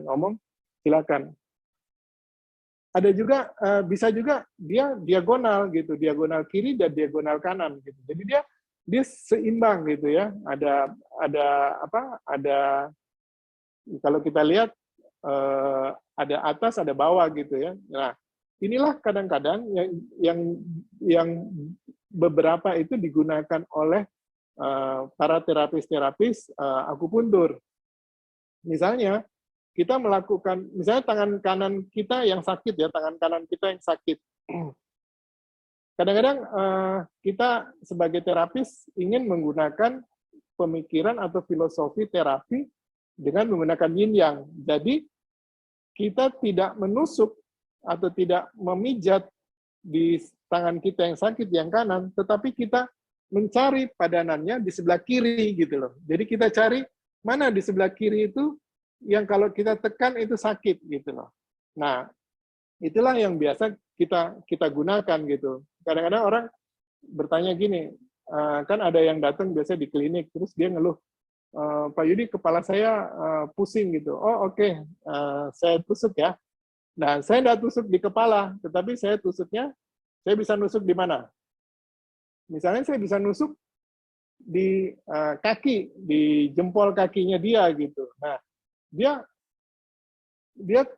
ngomong, silakan. Ada juga bisa juga dia diagonal gitu, diagonal kiri dan diagonal kanan gitu. Jadi dia seimbang gitu ya. Ada kalau kita lihat ada atas ada bawah gitu ya. Nah, inilah kadang-kadang yang beberapa itu digunakan oleh para terapis akupuntur. Misalnya kita melakukan, misalnya tangan kanan kita yang sakit ya, tangan kanan kita yang sakit. Kadang-kadang kita sebagai terapis ingin menggunakan pemikiran atau filosofi terapi dengan menggunakan yin yang. Jadi kita tidak menusuk atau tidak memijat di tangan kita yang sakit yang kanan, tetapi kita mencari padanannya di sebelah kiri gitu loh. Jadi kita cari mana di sebelah kiri itu yang kalau kita tekan itu sakit gitu loh. Nah, itulah yang biasa kita gunakan gitu. Kadang-kadang orang bertanya gini, kan ada yang datang biasa di klinik, terus dia ngeluh, Pak Yudi, kepala saya pusing gitu. Oh oke, saya tusuk ya. Nah, saya nggak tusuk di kepala, tetapi saya bisa nusuk di mana? Misalnya saya bisa nusuk di kaki, di jempol kakinya dia gitu. Nah, dia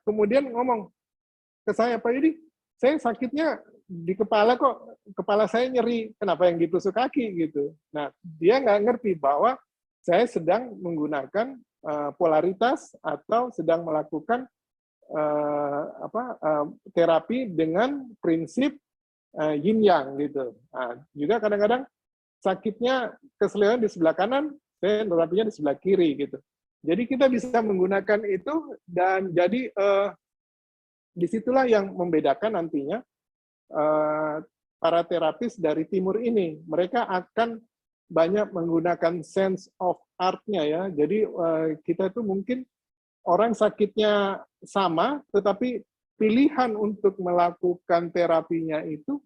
kemudian ngomong ke saya, Pak Yudi, saya sakitnya di kepala kok, kepala saya nyeri, kenapa yang ditusuk kaki gitu. Nah, dia nggak ngerti bahwa saya sedang menggunakan polaritas atau sedang melakukan terapi dengan prinsip yin yang gitu. Nah, juga kadang-kadang sakitnya keselioan di sebelah kanan, saya terapinya di sebelah kiri gitu. Jadi kita bisa menggunakan itu dan jadi disitulah yang membedakan nantinya para terapis dari timur ini. Mereka akan banyak menggunakan sense of art-nya ya. Jadi kita itu mungkin orang sakitnya sama, tetapi pilihan untuk melakukan terapinya itu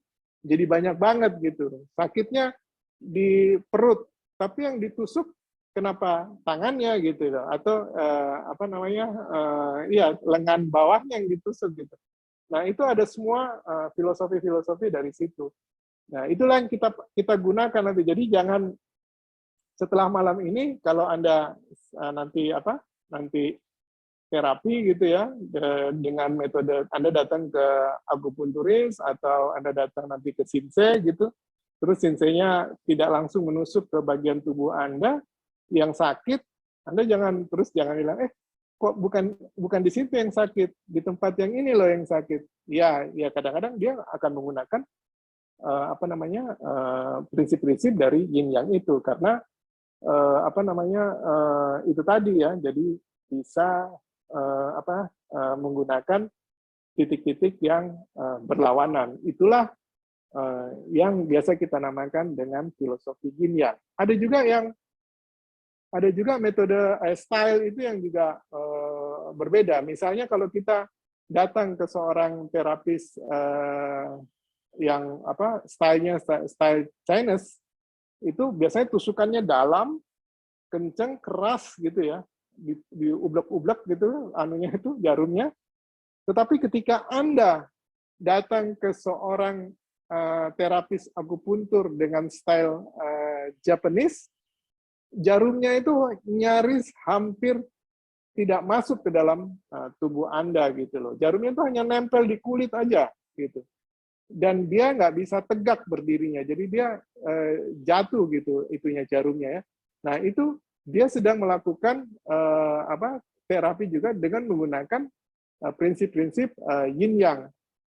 jadi banyak banget gitu. Sakitnya di perut, tapi yang ditusuk kenapa tangannya gitu atau lengan bawahnya yang ditusuk gitu. Nah, itu ada semua filosofi-filosofi dari situ. Nah, itulah yang kita gunakan nanti. Jadi jangan setelah malam ini kalau Anda nanti terapi gitu ya dengan metode Anda datang ke akupunturis atau Anda datang nanti ke shinsei gitu. Terus shinsei-nya tidak langsung menusuk ke bagian tubuh Anda yang sakit, Anda jangan bilang, kok bukan di situ yang sakit, di tempat yang ini loh yang sakit. Ya kadang-kadang dia akan menggunakan prinsip-prinsip dari yin yang itu karena itu tadi ya, jadi bisa menggunakan titik-titik yang berlawanan. Itulah yang biasa kita namakan dengan filosofi yin yang. Ada juga metode style itu yang juga berbeda. Misalnya kalau kita datang ke seorang terapis yang stylenya style Chinese, itu biasanya tusukannya dalam, kenceng, keras gitu ya, di ublek-ublek gitu, anunya itu jarumnya. Tetapi ketika Anda datang ke seorang terapis akupuntur dengan style Japanese, jarumnya itu nyaris hampir tidak masuk ke dalam tubuh Anda gitu loh. Jarumnya itu hanya nempel di kulit aja gitu. Dan dia nggak bisa tegak berdirinya. Jadi dia jatuh gitu itunya jarumnya ya. Nah, itu dia sedang melakukan terapi juga dengan menggunakan prinsip-prinsip yin yang.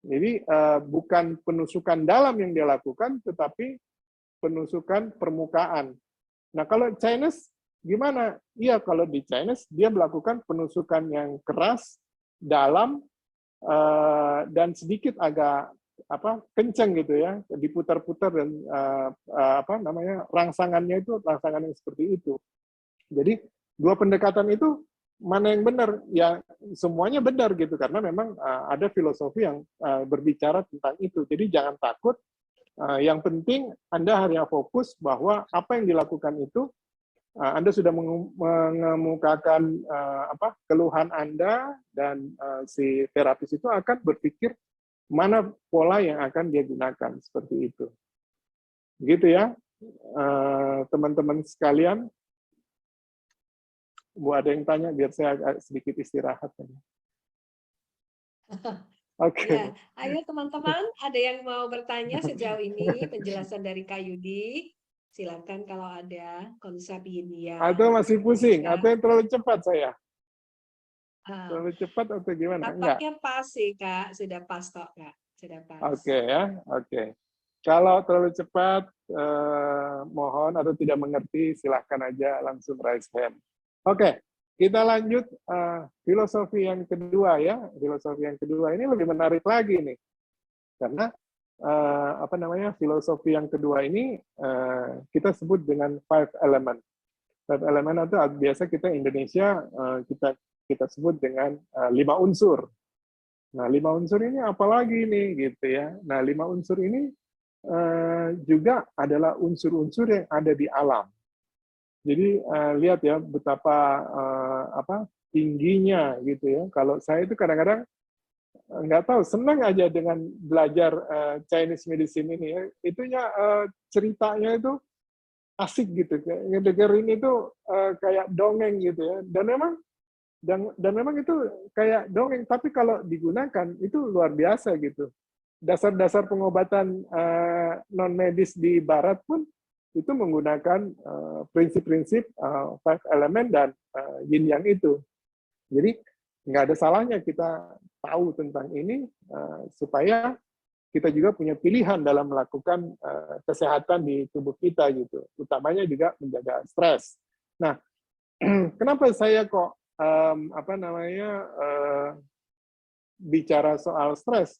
Jadi bukan penusukan dalam yang dia lakukan, tetapi penusukan permukaan. Nah, kalau Chinese gimana? Iya, kalau di Chinese dia melakukan penusukan yang keras, dalam, dan sedikit agak kenceng gitu ya, diputar-putar dan rangsangannya itu rangsangan yang seperti itu. Jadi dua pendekatan itu mana yang benar? Ya semuanya benar gitu karena memang ada filosofi yang berbicara tentang itu. Jadi jangan takut. Yang penting Anda hanya fokus bahwa apa yang dilakukan itu Anda sudah mengemukakan keluhan Anda, dan si terapis itu akan berpikir mana pola yang akan dia gunakan, seperti itu. Gitu ya, teman-teman sekalian. Bu, ada yang tanya biar saya agak sedikit istirahat. Oke. Ya, ayo teman-teman, ada yang mau bertanya sejauh ini penjelasan dari Kak Yudi? Silakan kalau ada konsep yin yang Atau masih pusing, bisa. atau yang terlalu cepat saya? Ah, Terlalu cepat atau gimana? Enggak. tampaknya pas sih Kak, sudah pas kok Kak, sudah pas. Oke ya, oke. Kalau terlalu cepat, mohon atau tidak mengerti, silahkan aja langsung raise hand. Oke, kita lanjut filosofi yang kedua ya. Filosofi yang kedua ini lebih menarik lagi nih, karena filosofi yang kedua ini kita sebut dengan five element. Five element itu biasa kita Indonesia kita sebut dengan 5 unsur. Nah, 5 unsur ini apalagi nih gitu ya. Nah, 5 unsur ini juga adalah unsur-unsur yang ada di alam. Jadi lihat ya betapa tingginya gitu ya. Kalau saya itu kadang-kadang nggak tahu, senang aja dengan belajar Chinese medicine ini ya. Itunya ceritanya itu asik gitu, ngedengerin itu kayak dongeng gitu ya. Dan memang itu kayak dongeng, tapi kalau digunakan itu luar biasa gitu. Dasar-dasar pengobatan non medis di Barat pun itu menggunakan prinsip-prinsip five element dan yin yang itu. Jadi nggak ada salahnya kita tahu tentang ini supaya kita juga punya pilihan dalam melakukan kesehatan di tubuh kita gitu. Utamanya juga menjaga stres. Nah, kenapa saya kok bicara soal stres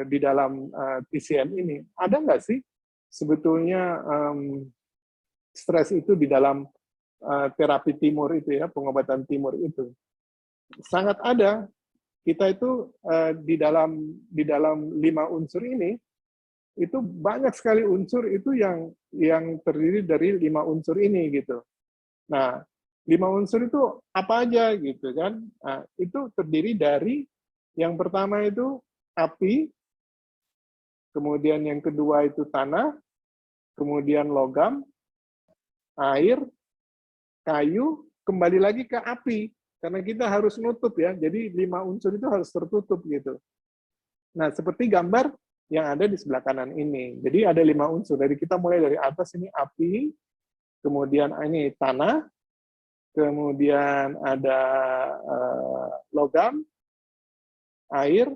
di dalam TCM ini? Ada nggak sih sebetulnya stres itu di dalam terapi timur itu ya, pengobatan timur itu? Sangat ada. Kita itu di dalam 5 unsur ini itu banyak sekali unsur itu yang terdiri dari 5 unsur ini gitu. Nah, 5 unsur itu apa aja gitu kan? Nah, itu terdiri dari yang pertama itu api, kemudian yang kedua itu tanah, kemudian logam, air, kayu, kembali lagi ke api. Karena kita harus nutup ya, jadi 5 unsur itu harus tertutup gitu. Nah, seperti gambar yang ada di sebelah kanan ini. Jadi ada 5 unsur. Dari kita mulai dari atas ini api, kemudian ini tanah, kemudian ada logam, air,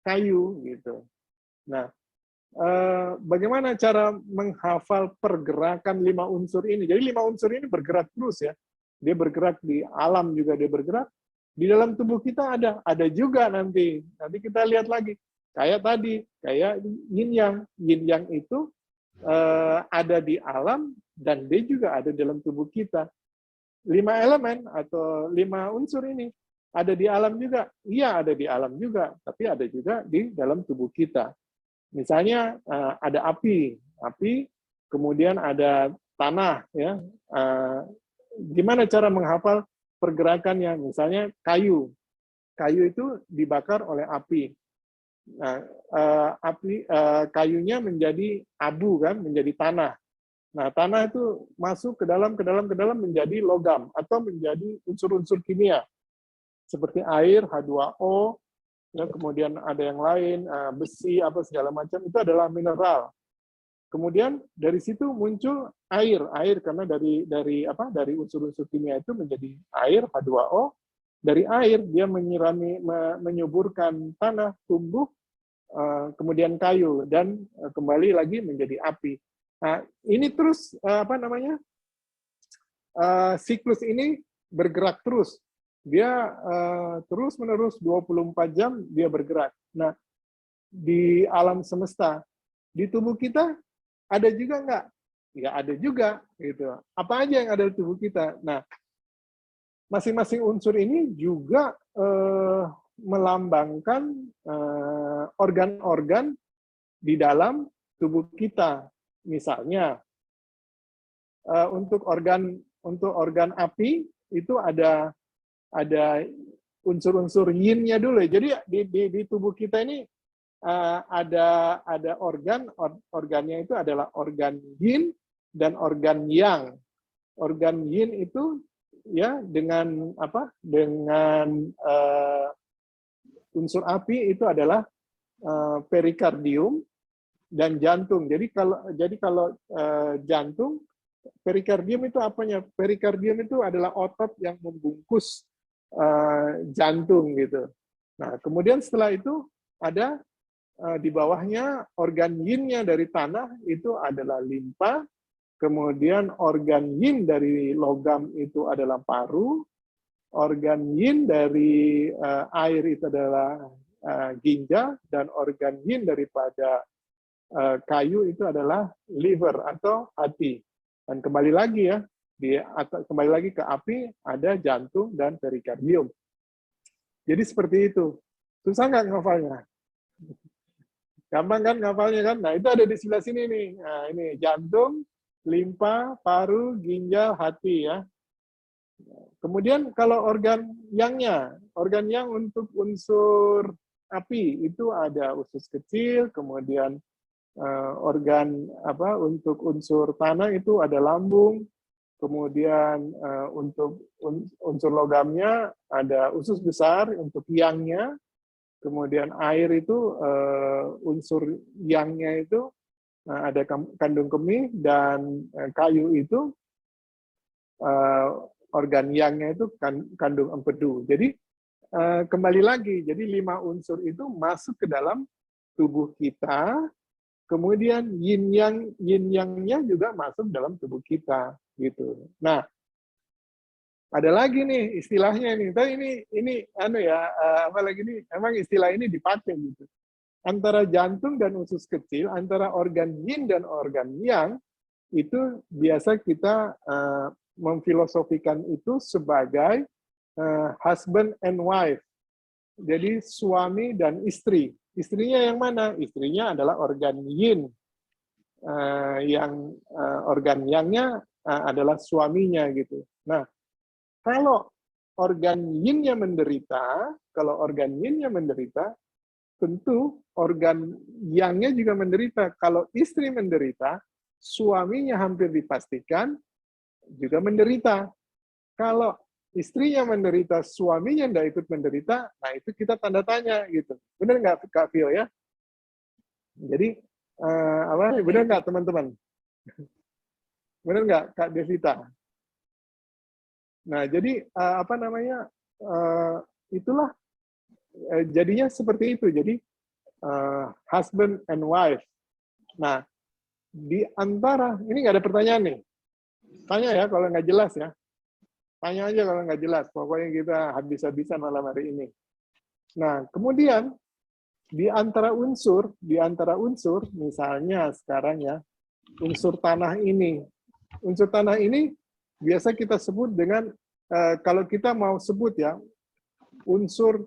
kayu gitu. Nah, bagaimana cara menghafal pergerakan 5 unsur ini? Jadi 5 unsur ini bergerak terus ya. Dia bergerak di alam juga dia bergerak. Di dalam tubuh kita ada juga nanti. Nanti kita lihat lagi. Kayak tadi, kayak yin yang. Yin yang itu ada di alam dan dia juga ada dalam tubuh kita. 5 elemen atau 5 unsur ini ada di alam juga. Iya, ada di alam juga, tapi ada juga di dalam tubuh kita. Misalnya ada api, kemudian ada tanah ya. Gimana cara menghafal pergerakannya? Misalnya kayu. Kayu itu dibakar oleh api. Nah, kayunya menjadi abu kan, menjadi tanah. Nah, tanah itu masuk ke dalam menjadi logam atau menjadi unsur-unsur kimia seperti air, H2O, ya, kemudian ada yang lain, besi apa segala macam, itu adalah mineral. Kemudian dari situ muncul air karena dari unsur-unsur kimia itu menjadi air, H2O. Dari air dia menyuburkan tanah, tumbuh, kemudian kayu, dan kembali lagi menjadi api. Nah, ini terus siklus ini bergerak terus. Dia terus-menerus 24 jam dia bergerak. Nah, di alam semesta, di tubuh kita ada juga nggak? Ya ada juga. Gitu. Apa aja yang ada di tubuh kita? Nah, masing-masing unsur ini juga melambangkan organ-organ di dalam tubuh kita. Misalnya, untuk organ api itu ada unsur-unsur yin-nya dulu. Jadi di tubuh kita ini ada organnya itu adalah organ yin dan organ yang. Organ yin itu ya dengan unsur api itu adalah perikardium dan jantung. Jadi kalau jantung, perikardium itu apanya? Perikardium itu adalah otot yang membungkus jantung gitu. Nah, kemudian setelah itu ada di bawahnya organ yin-nya dari tanah itu adalah limpa. Kemudian organ yin dari logam itu adalah paru, organ yin dari air itu adalah ginjal, dan organ yin daripada kayu itu adalah liver atau hati. Dan kembali lagi ya, kembali lagi ke api ada jantung dan perikardium. Jadi seperti itu. Susah nggak ngafalnya? Gampang kan ngafalnya kan? Nah itu ada di sebelah sini nih. Nah ini jantung, limpa, paru, ginjal, hati ya. Kemudian kalau organ yang untuk unsur api itu ada usus kecil, kemudian organ untuk unsur tanah itu ada lambung, kemudian untuk unsur logamnya ada usus besar untuk yangnya, kemudian air itu unsur yangnya itu ada kandung kemih, dan kayu itu organ yangnya itu kandung empedu. Jadi kembali lagi, jadi 5 unsur itu masuk ke dalam tubuh kita, kemudian yin yangnya juga masuk dalam tubuh kita gitu. Nah, ada lagi nih istilahnya nih. Tapi ini apalagi nih, emang istilah ini dipakai gitu. Antara jantung dan usus kecil, antara organ yin dan organ yang, itu biasa kita memfilosofikan itu sebagai husband and wife. Jadi suami dan istri. Istrinya yang mana? Istrinya adalah organ yin. Organ yangnya adalah suaminya gitu. Nah, kalau organ yin-nya menderita, tentu organ yangnya juga menderita. Kalau istri menderita, suaminya hampir dipastikan juga menderita. Kalau istrinya menderita, suaminya tidak ikut menderita, nah itu kita tanda tanya gitu. Benar nggak Kak Vio ya? Jadi benar nggak teman-teman? Benar nggak Kak Devita? Nah jadi itulah jadinya seperti itu. Jadi husband and wife. Nah, di antara ini nggak ada pertanyaan nih. Tanya ya kalau nggak jelas ya. Tanya aja kalau nggak jelas. Pokoknya kita habis-habisan malam hari ini. Nah, kemudian di antara unsur, misalnya sekarang ya, unsur tanah ini. Unsur tanah ini biasa kita sebut dengan kalau kita mau sebut ya, unsur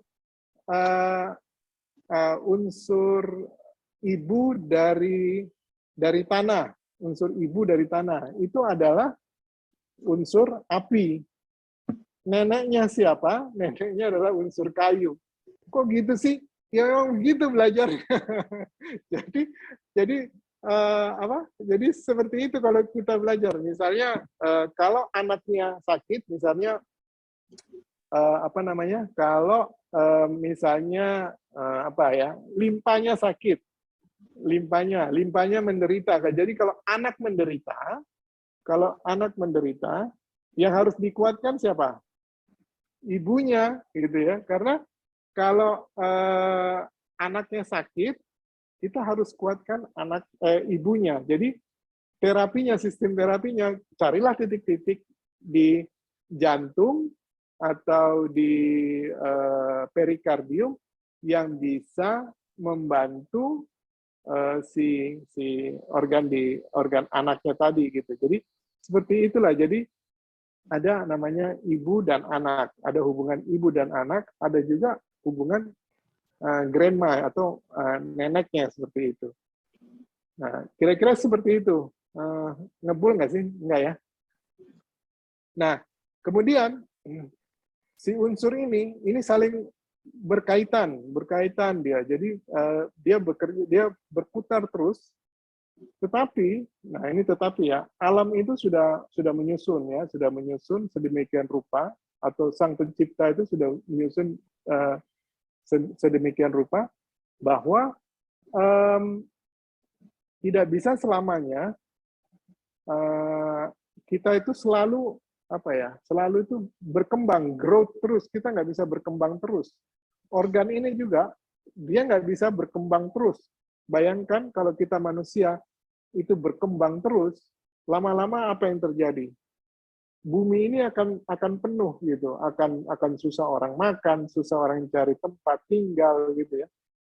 ibu dari tanah, unsur ibu dari tanah itu adalah unsur api. Neneknya siapa? Neneknya adalah unsur kayu. Kok gitu sih? Ya memang begitu belajar. Jadi seperti itu kalau kita belajar. Misalnya kalau anaknya sakit, misalnya kalau misalnya limpanya sakit, limpanya menderita. Jadi kalau anak menderita, yang harus dikuatkan siapa? Ibunya, gitu ya. Karena kalau anaknya sakit, kita harus kuatkan ibunya. Jadi sistem terapinya, carilah titik-titik di jantung atau di perikardium yang bisa membantu si organ anaknya tadi gitu. Jadi seperti itulah. Jadi ada namanya ibu dan anak, ada hubungan ibu dan anak, ada juga hubungan grandma atau neneknya seperti itu. Nah, kira-kira seperti itu. Ngebul nggak sih? Enggak ya? Nah, kemudian si unsur ini saling berkaitan dia. Jadi dia berputar terus. Tetapi, nah ini tetapi ya, alam itu sudah menyusun ya, sudah menyusun sedemikian rupa, atau sang pencipta itu sudah menyusun sedemikian rupa bahwa tidak bisa selamanya kita itu selalu selalu itu berkembang, growth terus. Kita nggak bisa berkembang terus. Organ ini juga dia nggak bisa berkembang terus. Bayangkan kalau kita manusia itu berkembang terus, lama-lama apa yang terjadi? Bumi ini akan penuh gitu, akan susah orang makan, susah orang cari tempat tinggal gitu ya.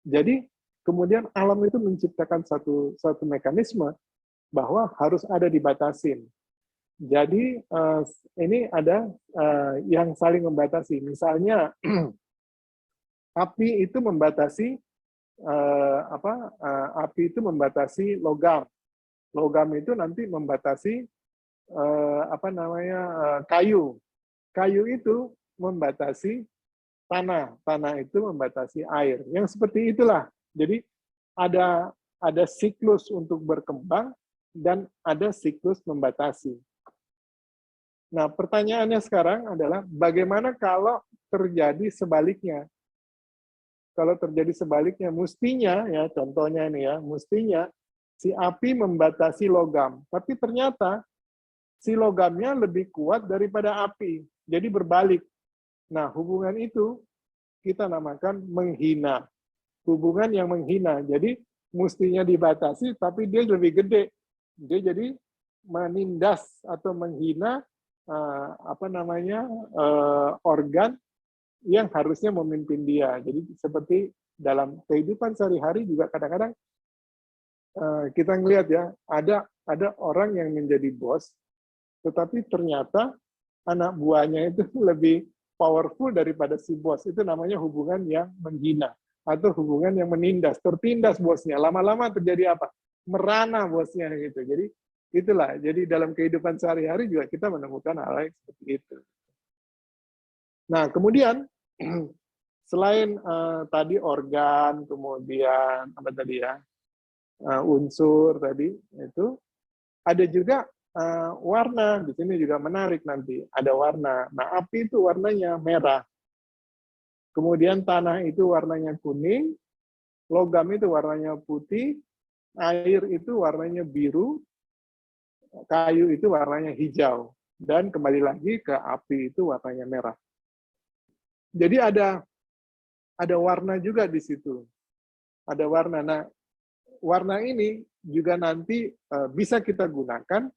Jadi kemudian alam itu menciptakan satu mekanisme bahwa harus ada dibatasin. Jadi ini ada yang saling membatasi. Misalnya api itu membatasi api itu membatasi logam. Logam itu nanti membatasi kayu. Kayu itu membatasi tanah. Tanah itu membatasi air. Yang seperti itulah. Jadi ada siklus untuk berkembang dan ada siklus membatasi. Nah, pertanyaannya sekarang adalah bagaimana kalau terjadi sebaliknya? Kalau terjadi sebaliknya, mestinya ya, contohnya ini ya, mestinya si api membatasi logam, tapi ternyata si logamnya lebih kuat daripada api, jadi berbalik. Nah, hubungan itu kita namakan menghina. Hubungan yang menghina, jadi mestinya dibatasi, tapi dia lebih gede. Dia jadi menindas atau menghina organ yang harusnya memimpin dia. Jadi seperti dalam kehidupan sehari-hari juga kadang-kadang kita ngelihat ya, ada orang yang menjadi bos, tetapi ternyata anak buahnya itu lebih powerful daripada si bos. Itu namanya hubungan yang menghina atau hubungan yang menindas, tertindas bosnya. Lama-lama terjadi apa? Merana bosnya gitu. Jadi itulah. Jadi dalam kehidupan sehari-hari juga kita menemukan hal yang seperti itu. Nah, kemudian selain tadi organ, kemudian apa tadi ya, unsur tadi itu, ada juga warna. Di sini juga menarik nanti, ada warna. Nah, api itu warnanya merah. Kemudian tanah itu warnanya kuning, logam itu warnanya putih, air itu warnanya biru, kayu itu warnanya hijau, dan kembali lagi ke api itu warnanya merah. Jadi ada warna juga di situ. Ada warna. Nah, warna ini juga nanti bisa kita gunakan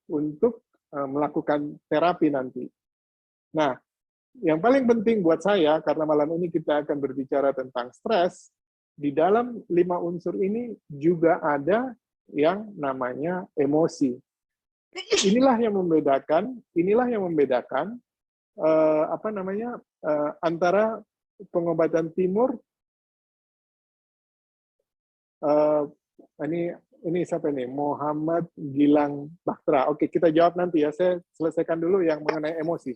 untuk melakukan terapi nanti. Nah, yang paling penting buat saya, karena malam ini kita akan berbicara tentang stres, di dalam 5 unsur ini juga ada yang namanya emosi. Inilah yang membedakan antara pengobatan timur. Ini siapa nih? Muhammad Gilang Baktra. Oke, kita jawab nanti ya. Saya selesaikan dulu yang mengenai emosi.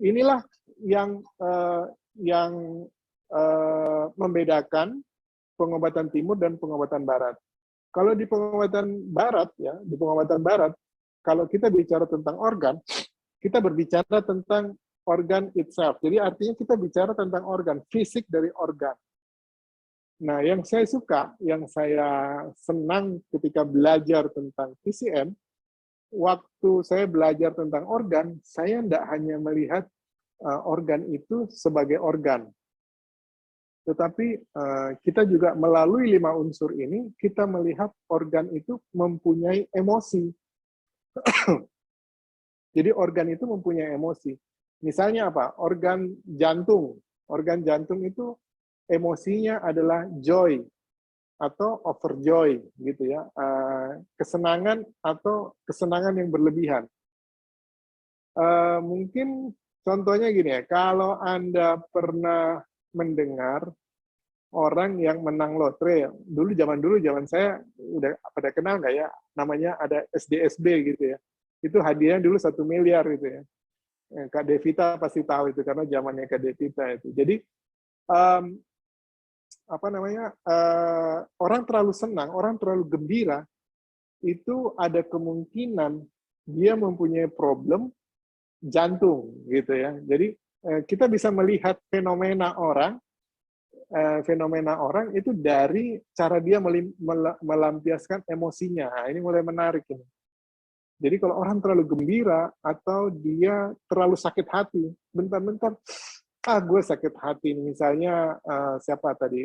Inilah yang membedakan pengobatan timur dan pengobatan barat. Kalau di pengobatan barat ya, kalau kita bicara tentang organ, kita berbicara tentang organ itself. Jadi artinya kita bicara tentang organ, fisik dari organ. Nah, yang saya suka, yang saya senang ketika belajar tentang PCM, waktu saya belajar tentang organ, saya tidak hanya melihat organ itu sebagai organ. Tetapi kita juga melalui 5 unsur ini, kita melihat organ itu mempunyai emosi. Jadi organ itu mempunyai emosi. Misalnya apa? Organ jantung. Organ jantung itu emosinya adalah joy atau overjoy gitu ya. Kesenangan atau kesenangan yang berlebihan. Mungkin contohnya gini ya, kalau Anda pernah mendengar orang yang menang lotre, zaman saya udah pada kenal nggak ya, namanya ada SDSB gitu ya. Itu hadiahnya dulu 1 miliar itu ya. Kak Devita pasti tahu itu karena zamannya Kak Devita itu. Jadi apa namanya, orang terlalu senang, orang terlalu gembira, itu ada kemungkinan dia mempunyai problem jantung gitu ya. Jadi kita bisa melihat fenomena orang itu dari cara dia melampiaskan emosinya. Nah, ini mulai menarik ini. Jadi kalau orang terlalu gembira atau dia terlalu sakit hati, bentar-bentar, gue sakit hati. Misalnya siapa tadi?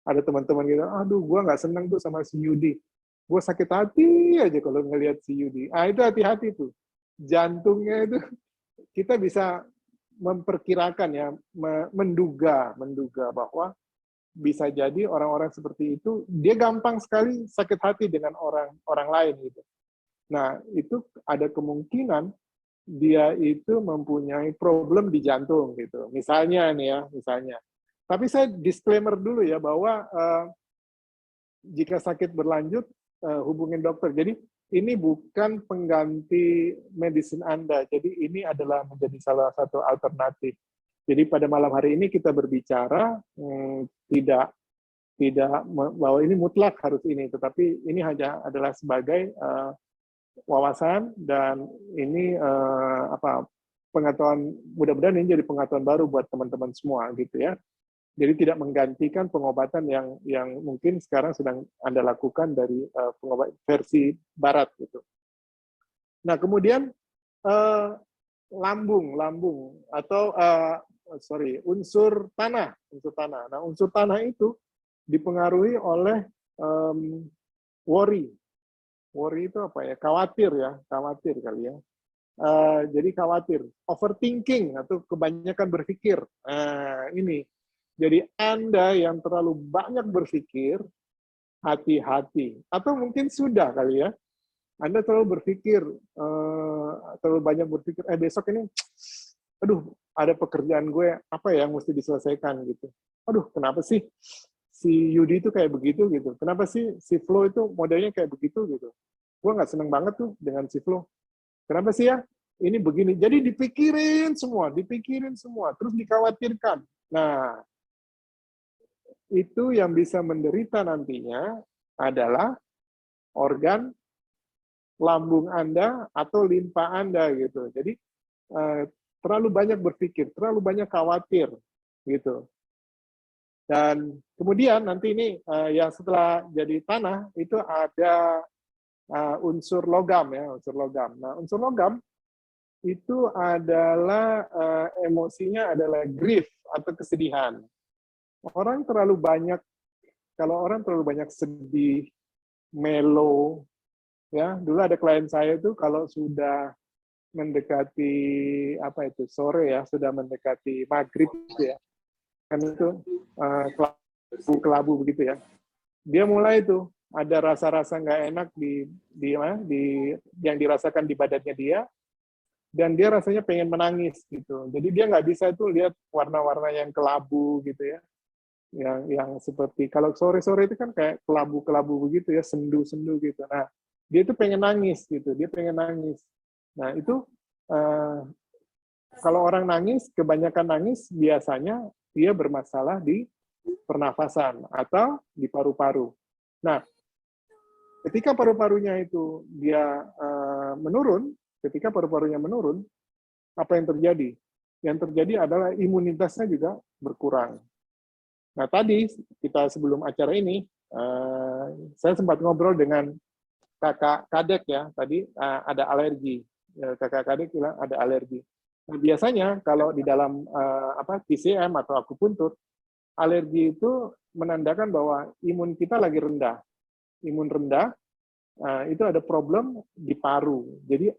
Ada teman-teman gitu, aduh gue nggak seneng tuh sama si Yudi. Gue sakit hati aja kalau ngelihat si Yudi. Itu hati-hati tuh. Jantungnya itu kita bisa memperkirakan ya, menduga bahwa bisa jadi orang-orang seperti itu dia gampang sekali sakit hati dengan orang lain gitu. Nah, itu ada kemungkinan dia itu mempunyai problem di jantung gitu. Misalnya nih ya, misalnya. Tapi saya disclaimer dulu ya bahwa jika sakit berlanjut hubungin dokter. Jadi ini bukan pengganti medicine Anda. Jadi ini adalah menjadi salah satu alternatif. Jadi pada malam hari ini kita berbicara tidak bahwa ini mutlak harus ini, tetapi ini hanya adalah sebagai wawasan dan ini pengetahuan, mudah-mudahan ini jadi pengetahuan baru buat teman-teman semua gitu ya. Jadi tidak menggantikan pengobatan yang mungkin sekarang sedang Anda lakukan dari pengobatan versi barat gitu. Nah, kemudian lambung atau unsur tanah. Nah, unsur tanah itu dipengaruhi oleh worry. Worry itu apa ya? Khawatir kali ya. Jadi khawatir, overthinking atau kebanyakan berpikir. Nah, ini. Jadi Anda yang terlalu banyak berpikir, hati-hati. Atau mungkin sudah kali ya, Anda terlalu berpikir, terlalu banyak berpikir, besok ini, aduh, ada pekerjaan gue, apa ya yang mesti diselesaikan gitu. Aduh, kenapa sih si Yudi itu kayak begitu gitu. Kenapa sih si Flo itu modelnya kayak begitu gitu. Gue nggak seneng banget tuh dengan si Flo. Kenapa sih ya? Ini begini. Jadi dipikirin semua, terus dikhawatirkan. Nah, itu yang bisa menderita nantinya adalah organ lambung Anda atau limpa Anda gitu. Jadi terlalu banyak berpikir, terlalu banyak khawatir gitu. Dan kemudian nanti ini yang setelah jadi tanah itu ada unsur logam ya, unsur logam. Nah, unsur logam itu adalah emosinya adalah grief atau kesedihan. Kalau orang terlalu banyak sedih, melo, ya dulu ada klien saya itu kalau sudah mendekati sore ya, sudah mendekati maghrib gitu ya, kan itu kelabu begitu ya, dia mulai tuh ada rasa-rasa nggak enak di yang dirasakan di badannya dia, dan dia rasanya pengen menangis gitu. Jadi dia nggak bisa tuh lihat warna-warna yang kelabu gitu ya. Yang seperti kalau sore-sore itu kan kayak kelabu-kelabu begitu ya, sendu-sendu gitu. Nah, dia itu pengen nangis gitu, dia pengen nangis. Nah, itu kalau orang nangis, kebanyakan nangis biasanya dia bermasalah di pernafasan atau di paru-paru. Nah, ketika paru-parunya itu dia menurun, apa yang terjadi? Yang terjadi adalah imunitasnya juga berkurang. Nah, tadi kita sebelum acara ini, saya sempat ngobrol dengan kakak Kadek ya, tadi ada alergi. Kakak Kadek bilang ada alergi. Nah, biasanya kalau di dalam TCM atau akupuntur, alergi itu menandakan bahwa imun kita lagi rendah. Imun rendah, itu ada problem di paru. Jadi,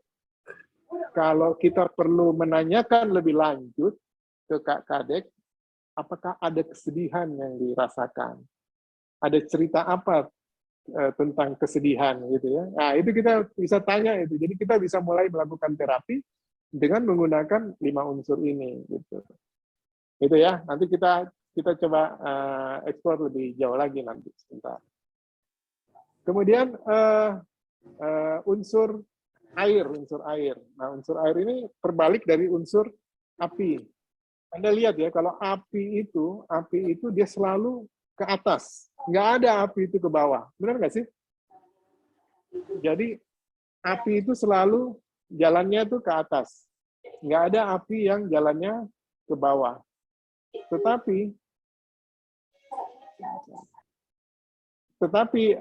kalau kita perlu menanyakan lebih lanjut ke Kak Kadek, apakah ada kesedihan yang dirasakan? Ada cerita apa tentang kesedihan gitu ya? Nah, itu kita bisa tanya itu. Jadi kita bisa mulai melakukan terapi dengan menggunakan 5 unsur ini gitu. Itu ya. Nanti kita coba explore lebih jauh lagi nanti sebentar. Kemudian unsur air, unsur air. Nah, unsur air ini terbalik dari unsur api. Anda lihat ya, kalau api itu dia selalu ke atas. Nggak ada api itu ke bawah. Benar nggak sih? Jadi, api itu selalu jalannya tuh ke atas. Nggak ada api yang jalannya ke bawah. Tetapi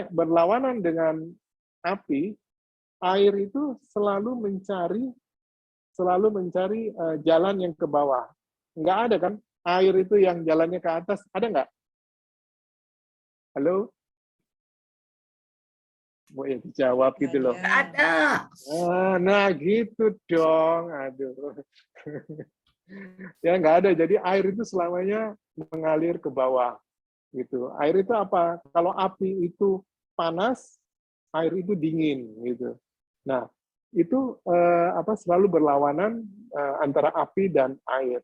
berlawanan dengan api, air itu selalu mencari jalan yang ke bawah. Nggak ada kan? Air itu yang jalannya ke atas, ada nggak? Halo? Mau ya dijawab gitu loh. Nggak ada. Nah gitu dong. Aduh. Ya nggak ada. Jadi air itu selamanya mengalir ke bawah. Gitu. Air itu apa? Kalau api itu panas, air itu dingin. Gitu. Nah, itu selalu berlawanan antara api dan air.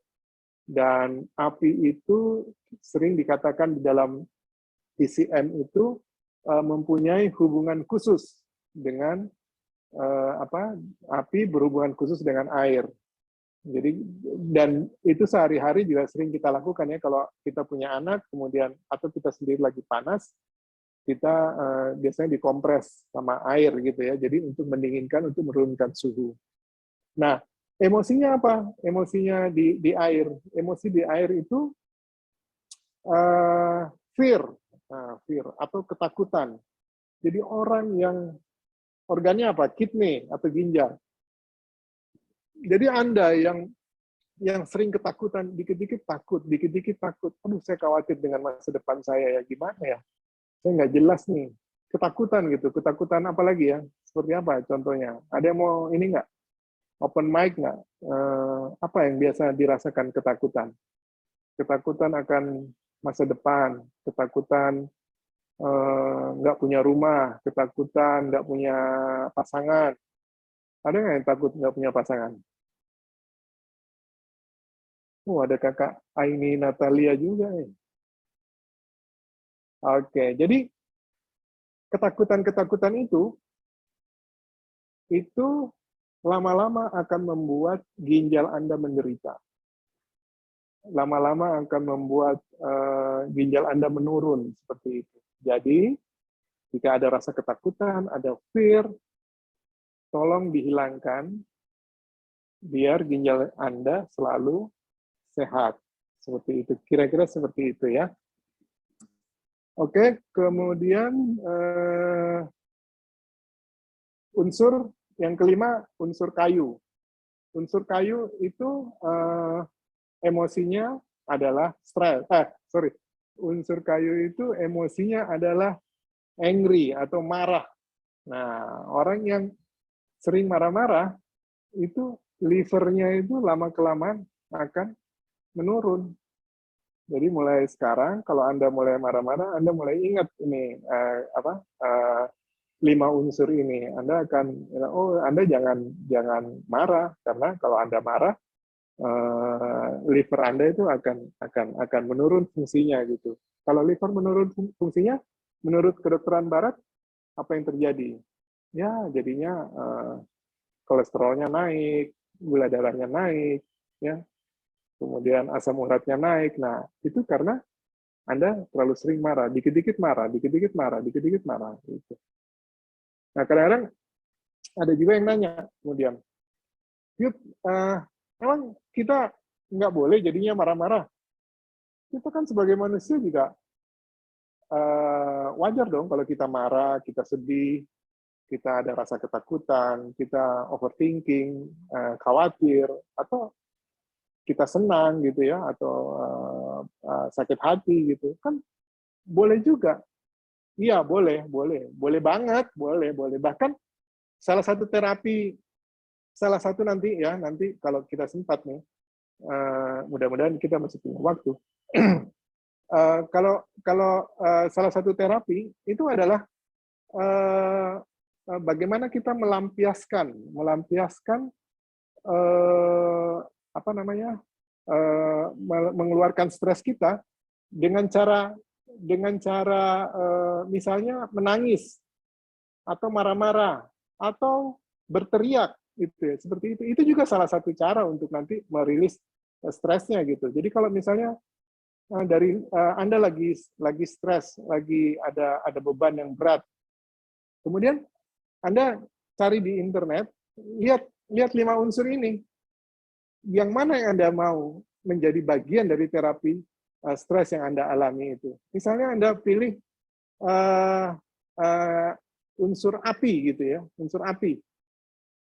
Dan api itu sering dikatakan di dalam PCM itu mempunyai hubungan khusus dengan api berhubungan khusus dengan air. Jadi dan itu sehari-hari juga sering kita lakukan ya, kalau kita punya anak kemudian atau kita sendiri lagi panas, kita biasanya dikompres sama air gitu ya. Jadi untuk mendinginkan, untuk menurunkan suhu. Nah, emosinya apa? Emosinya di air. Emosi di air itu fear, fear atau ketakutan. Jadi orang yang organnya apa? Kidney atau ginjal. Jadi Anda yang sering ketakutan, dikit-dikit takut, dikit-dikit takut. Aduh, saya khawatir dengan masa depan saya ya, gimana ya? Saya nggak jelas nih. Ketakutan gitu, ketakutan apa lagi ya? Seperti apa contohnya? Ada yang mau ini nggak? Open mic nggak? Apa yang biasa dirasakan ketakutan? Ketakutan akan masa depan, ketakutan nggak punya rumah, ketakutan nggak punya pasangan. Ada nggak yang takut nggak punya pasangan? Oh, ada kakak Aini Natalia juga nih. Oke, jadi ketakutan-ketakutan itu lama-lama akan membuat ginjal Anda menderita. Lama-lama akan membuat ginjal Anda menurun, seperti itu. Jadi, jika ada rasa ketakutan, ada fear, tolong dihilangkan, biar ginjal Anda selalu sehat. Seperti itu. Kira-kira seperti itu ya. Oke, kemudian unsur yang kelima, unsur kayu. Unsur kayu itu emosinya adalah stress. Unsur kayu itu emosinya adalah angry atau marah. Nah, orang yang sering marah-marah itu livernya itu lama-kelamaan akan menurun. Jadi mulai sekarang, kalau Anda mulai marah-marah, Anda mulai ingat ini 5 unsur ini. Anda akan, Anda jangan marah, karena kalau Anda marah, liver Anda itu akan menurun fungsinya gitu. Kalau liver menurun fungsinya, menurut kedokteran Barat, apa yang terjadi? Ya, jadinya kolesterolnya naik, gula darahnya naik, ya. Kemudian asam uratnya naik. Nah, itu karena Anda terlalu sering marah, dikit-dikit marah, dikit-dikit marah, dikit-dikit marah. Gitu. Nah, kadang-kadang ada juga yang nanya kemudian, Yud, emang kita nggak boleh jadinya marah-marah? Kita kan sebagai manusia juga wajar dong kalau kita marah, kita sedih, kita ada rasa ketakutan, kita overthinking, khawatir, atau kita senang gitu ya, atau sakit hati gitu, kan boleh juga. Iya, boleh banget, boleh. Bahkan salah satu nanti kalau kita sempat nih, mudah-mudahan kita masih punya waktu. Kalau salah satu terapi itu adalah bagaimana kita melampiaskan mengeluarkan stres kita dengan cara misalnya menangis atau marah-marah atau berteriak gitu ya, seperti itu. Itu juga salah satu cara untuk nanti merilis stresnya gitu. Jadi kalau misalnya Anda lagi stres, lagi ada beban yang berat, kemudian Anda cari di internet, lihat 5 unsur ini, yang mana yang Anda mau menjadi bagian dari terapi stres yang Anda alami itu. Misalnya Anda pilih unsur api gitu ya, unsur api.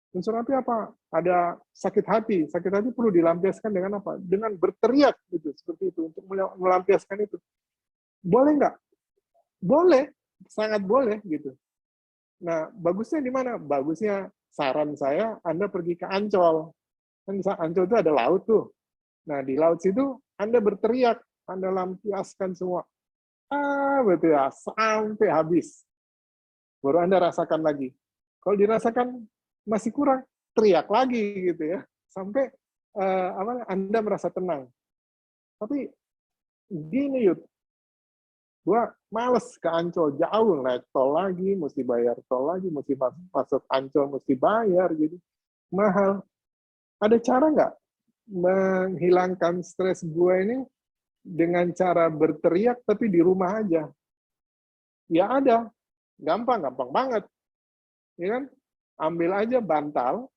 Unsur api apa? Ada sakit hati. Sakit hati perlu dilampiaskan dengan apa? Dengan berteriak gitu, seperti itu untuk melampiaskan itu. Boleh nggak? Boleh, sangat boleh gitu. Nah, bagusnya di mana? Bagusnya saran saya Anda pergi ke Ancol. Kan Ancol itu ada laut tuh. Nah, di laut situ Anda berteriak, Anda lampiaskan semua. Betul ya, sampai habis. Baru Anda rasakan lagi. Kalau dirasakan masih kurang, teriak lagi gitu ya. Sampai Anda merasa tenang. Tapi gini Yud, gua males ke Ancol, jauh naik tol lagi, mesti bayar tol lagi, mesti masuk Ancol, mesti bayar gitu. Mahal. Ada cara nggak menghilangkan stres gue ini dengan cara berteriak tapi di rumah aja? Ya ada, gampang banget, ya kan? Ambil aja bantal,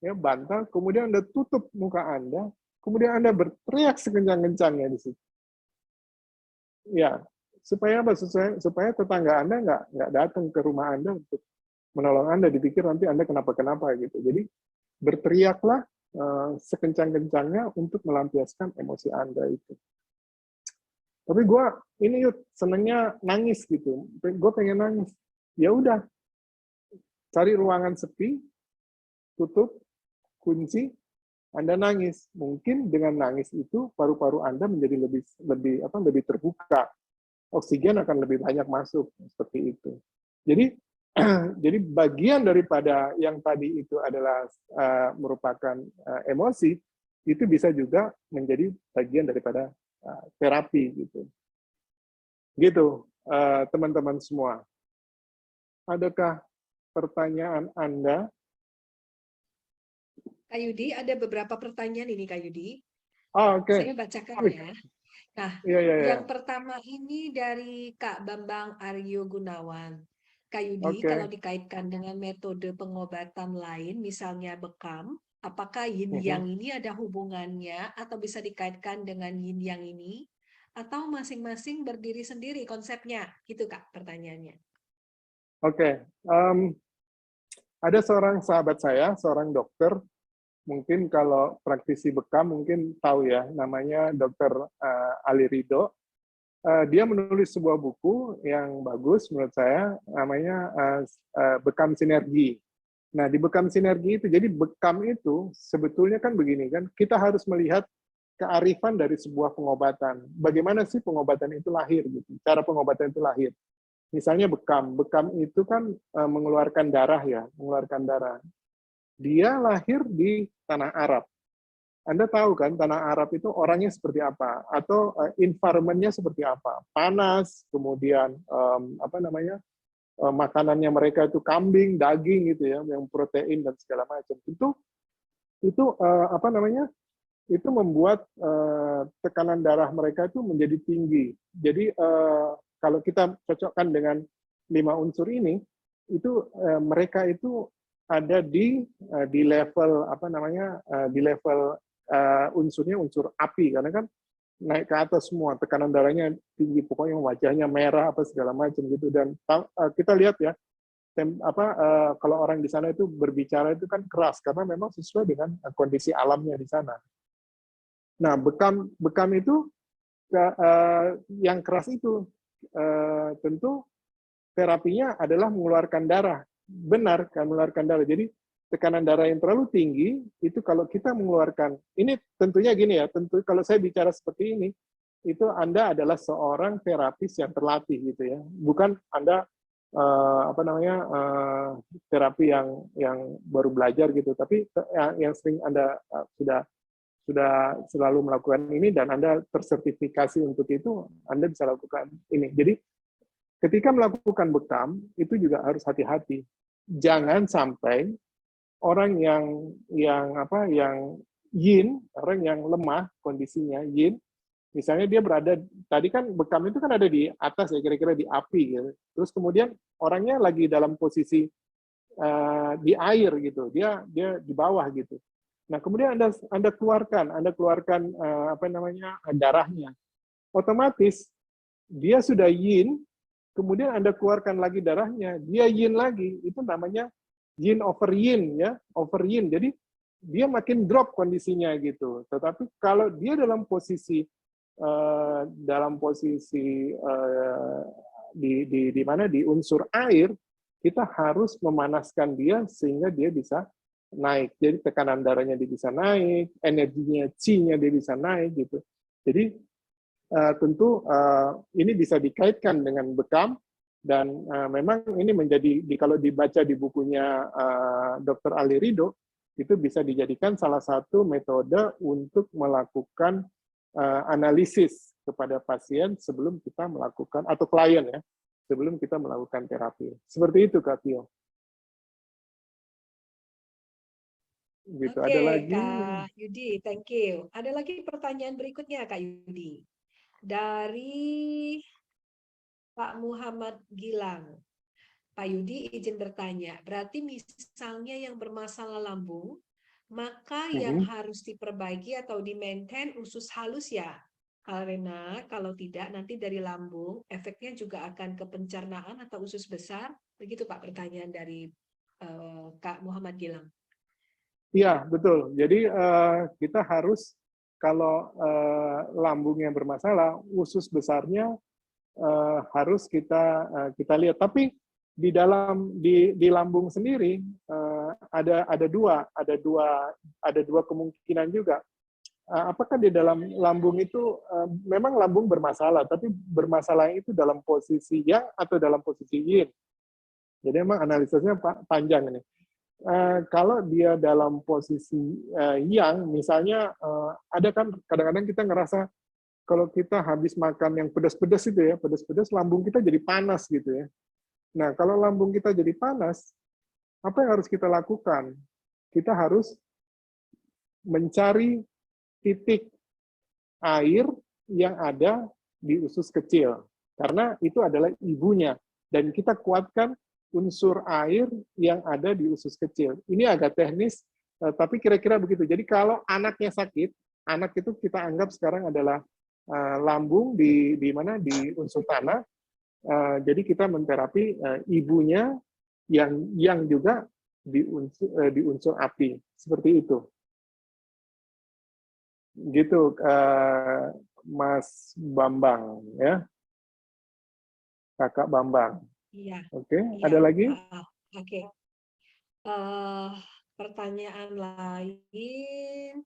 ya bantal, kemudian Anda tutup muka Anda, kemudian Anda berteriak sekencang-kencangnya di situ. Ya, supaya apa? Supaya tetangga Anda nggak datang ke rumah Anda untuk menolong Anda, dipikir nanti Anda kenapa-kenapa gitu. Jadi berteriaklah sekencang-kencangnya untuk melampiaskan emosi Anda itu. Tapi gue ini Yud, senengnya nangis gitu. Gue pengen nangis. Ya udah, cari ruangan sepi, tutup, kunci, Anda nangis. Mungkin dengan nangis itu paru-paru Anda menjadi lebih terbuka. Oksigen akan lebih banyak masuk seperti itu. Jadi jadi bagian daripada yang tadi itu adalah merupakan emosi, itu bisa juga menjadi bagian daripada terapi gitu. Gitu, teman-teman semua. Adakah pertanyaan Anda? Kak Yudi, ada beberapa pertanyaan ini Kak Yudi. Oh, oke. Saya bacakan ya. Nah, ya. yang pertama ini dari Kak Bambang Aryo Gunawan. Kak Yudi, kalau dikaitkan dengan metode pengobatan lain, misalnya bekam, apakah yin yang ini ada hubungannya atau bisa dikaitkan dengan yin yang ini? Atau masing-masing berdiri sendiri konsepnya? Gitu Kak pertanyaannya. Oke. Ada seorang sahabat saya, seorang dokter, mungkin kalau praktisi bekam mungkin tahu ya, namanya Dr. Ali Ridho. Dia menulis sebuah buku yang bagus menurut saya, namanya Bekam Sinergi. Nah, di Bekam Sinergi itu, jadi bekam itu sebetulnya kan begini kan, kita harus melihat kearifan dari sebuah pengobatan. Bagaimana sih pengobatan itu lahir gitu? Cara pengobatan itu lahir. Misalnya bekam itu kan mengeluarkan darah ya, mengeluarkan darah. Dia lahir di tanah Arab. Anda tahu kan tanah Arab itu orangnya seperti apa, atau environment-nya seperti apa, panas, kemudian makanannya mereka itu kambing, daging gitu ya, yang protein dan segala macam. Itu itu membuat tekanan darah mereka itu menjadi tinggi. Jadi kalau kita cocokkan dengan 5 unsur ini, itu mereka itu ada di level di level unsurnya unsur api, karena kan naik ke atas semua, tekanan darahnya tinggi, pokoknya wajahnya merah apa segala macam gitu. Dan kita lihat ya, kalau orang di sana itu berbicara itu kan keras karena memang sesuai dengan kondisi alamnya di sana. Nah, bekam itu yang keras itu tentu terapinya adalah mengeluarkan darah. Benar, kan mengeluarkan darah. Jadi tekanan darah yang terlalu tinggi itu kalau kita mengeluarkan, ini tentunya gini ya, tentu kalau saya bicara seperti ini, itu Anda adalah seorang terapis yang terlatih gitu ya, bukan Anda terapi yang baru belajar gitu, tapi yang sering Anda sudah selalu melakukan ini dan Anda tersertifikasi untuk itu, Anda bisa lakukan ini. Jadi ketika melakukan bekam itu juga harus hati-hati. jangan sampai orang yang yin, orang yang lemah kondisinya yin, misalnya dia berada tadi kan bekam itu kan ada di atas ya, kira-kira di api gitu. Terus kemudian orangnya lagi dalam posisi di air gitu, dia di bawah gitu. Nah kemudian Anda keluarkan apa namanya darahnya, otomatis dia sudah yin, kemudian Anda keluarkan lagi darahnya, dia yin lagi, itu namanya yin over yin ya, over yin. Jadi dia makin drop kondisinya gitu. Tetapi kalau dia dalam posisi di mana di unsur air, kita harus memanaskan dia sehingga dia bisa naik. Jadi tekanan darahnya dia bisa naik, energinya chi-nya dia bisa naik gitu. Jadi tentu ini bisa dikaitkan dengan bekam dan memang ini menjadi kalau dibaca di bukunya Dr. Ali Ridho itu bisa dijadikan salah satu metode untuk melakukan analisis kepada pasien sebelum kita melakukan atau klien ya sebelum kita melakukan terapi. Seperti itu Kak Tio. Gitu. Oke, Ada lagi? Kak Yudi, thank you. Ada lagi pertanyaan berikutnya Kak Yudi. Dari Pak Muhammad Gilang. Pak Yudi izin bertanya, berarti misalnya yang bermasalah lambung, maka yang harus diperbaiki atau di-maintain usus halus ya? Karena kalau tidak nanti dari lambung, efeknya juga akan ke pencernaan atau usus besar. Begitu Pak pertanyaan dari Kak Muhammad Gilang. Iya, betul. Jadi kita harus kalau lambungnya bermasalah, usus besarnya harus kita lihat. Tapi di dalam di lambung sendiri ada dua kemungkinan juga. Apakah di dalam lambung itu memang lambung bermasalah, tapi bermasalah itu dalam posisi yang atau dalam posisi yin. Jadi memang analisisnya panjang ini. Kalau dia dalam posisi yang, misalnya ada kan kadang-kadang kita ngerasa kalau kita habis makan yang pedas-pedas itu ya, pedas-pedas, lambung kita jadi panas gitu ya. Nah, kalau lambung kita jadi panas, apa yang harus kita lakukan? Kita harus mencari titik air yang ada di usus kecil, karena itu adalah ibunya, dan kita kuatkan unsur air yang ada di usus kecil. Ini agak teknis, tapi kira-kira begitu. Jadi kalau anaknya sakit, anak itu kita anggap sekarang adalah lambung di mana di unsur tanah. Jadi kita menterapi ibunya yang juga di unsur api, seperti itu. Gitu, Mas Bambang ya, Kakak Bambang. Iya. Oke, Iya. ada lagi? Oke. Pertanyaan lain.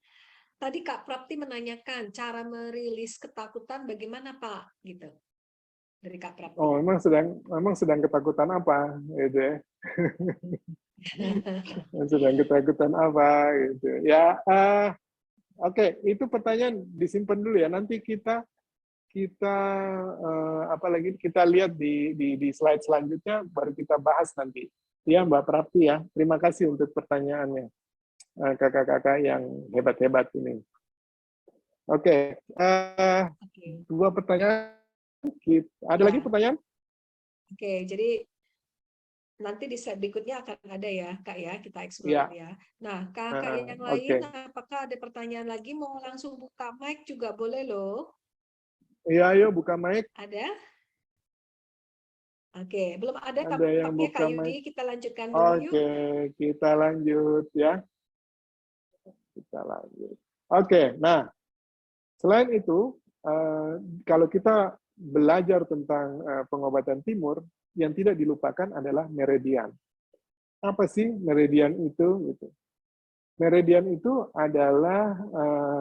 Tadi Kak Prapti menanyakan cara merilis ketakutan bagaimana Pak, gitu. Dari Kak Prapti. Oh, memang sedang ketakutan apa, gitu ya? Sedang ketakutan apa, gitu. Ya, oke, itu pertanyaan disimpan dulu ya. Nanti kita apalagi kita lihat di slide selanjutnya, baru kita bahas nanti. Ya, Mbak Prapti ya. Terima kasih untuk pertanyaannya, kakak-kakak yang hebat-hebat ini. Oke, dua pertanyaan. Ada lagi pertanyaan? Oke, jadi nanti di slide berikutnya akan ada ya, Kak ya, kita explore ya. Nah, kakak yang lain, apakah ada pertanyaan lagi? Mau langsung buka mic juga boleh loh. Iya, ayo buka mic. Ada? Oke, belum ada yang tampaknya buka Kak Yudi, mic. kita lanjutkan dulu yuk. Oke, kita lanjut ya. Kita lanjut. Oke, nah selain itu, kalau kita belajar tentang pengobatan timur, yang tidak dilupakan adalah meridian. Apa sih meridian itu? Meridian itu adalah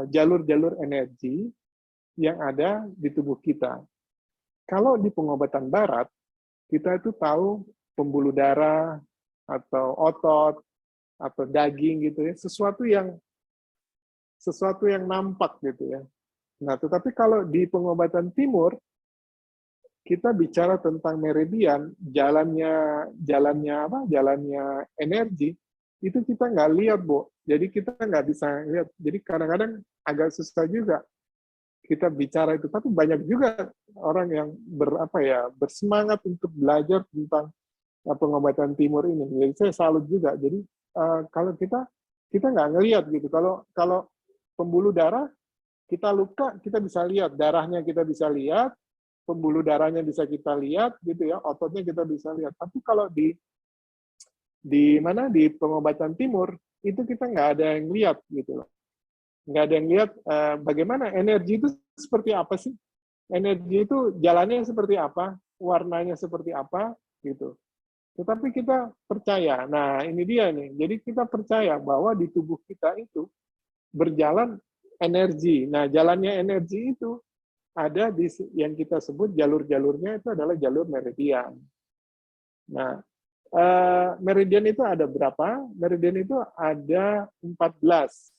jalur-jalur energi yang ada di tubuh kita. Kalau di pengobatan barat, kita itu tahu pembuluh darah atau otot atau daging gitu ya, sesuatu yang nampak gitu ya. Nah, tetapi kalau di pengobatan timur, kita bicara tentang meridian, jalannya energi, itu kita nggak lihat, Bu. Jadi kita nggak bisa lihat. Jadi kadang-kadang agak susah juga kita bicara itu. Tapi banyak juga orang yang bersemangat untuk belajar tentang pengobatan timur ini. Jadi saya salut juga. Jadi kalau kita nggak ngelihat gitu. Kalau pembuluh darah, kita luka, kita bisa lihat darahnya, kita bisa lihat pembuluh darahnya bisa kita lihat gitu ya, ototnya kita bisa lihat. Tapi kalau di pengobatan timur itu kita nggak ada yang lihat gitu loh. Nggak ada yang lihat bagaimana energi itu seperti apa sih? Energi itu jalannya seperti apa, warnanya seperti apa gitu. Tetapi kita percaya. Nah, ini dia nih. Jadi kita percaya bahwa di tubuh kita itu berjalan energi. Nah, jalannya energi itu ada di yang kita sebut jalur-jalurnya itu adalah jalur meridian. Nah, meridian itu ada berapa? Meridian itu ada 14.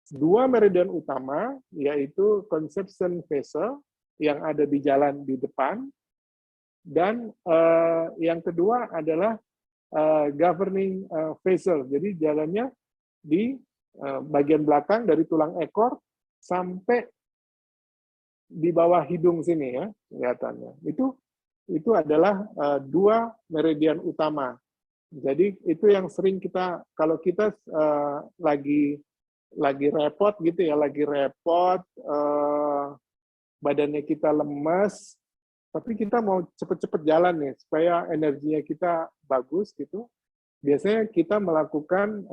2 meridian utama, yaitu Conception Vessel, yang ada di jalan di depan, dan yang kedua adalah Governing Vessel, jadi jalannya di bagian belakang dari tulang ekor sampai di bawah hidung sini ya kelihatannya. Itu adalah 2 meridian utama. Jadi itu yang sering kita kalau kita lagi repot gitu ya, lagi repot, badannya kita lemes, tapi kita mau cepet-cepet jalan nih supaya energinya kita bagus gitu. Biasanya kita melakukan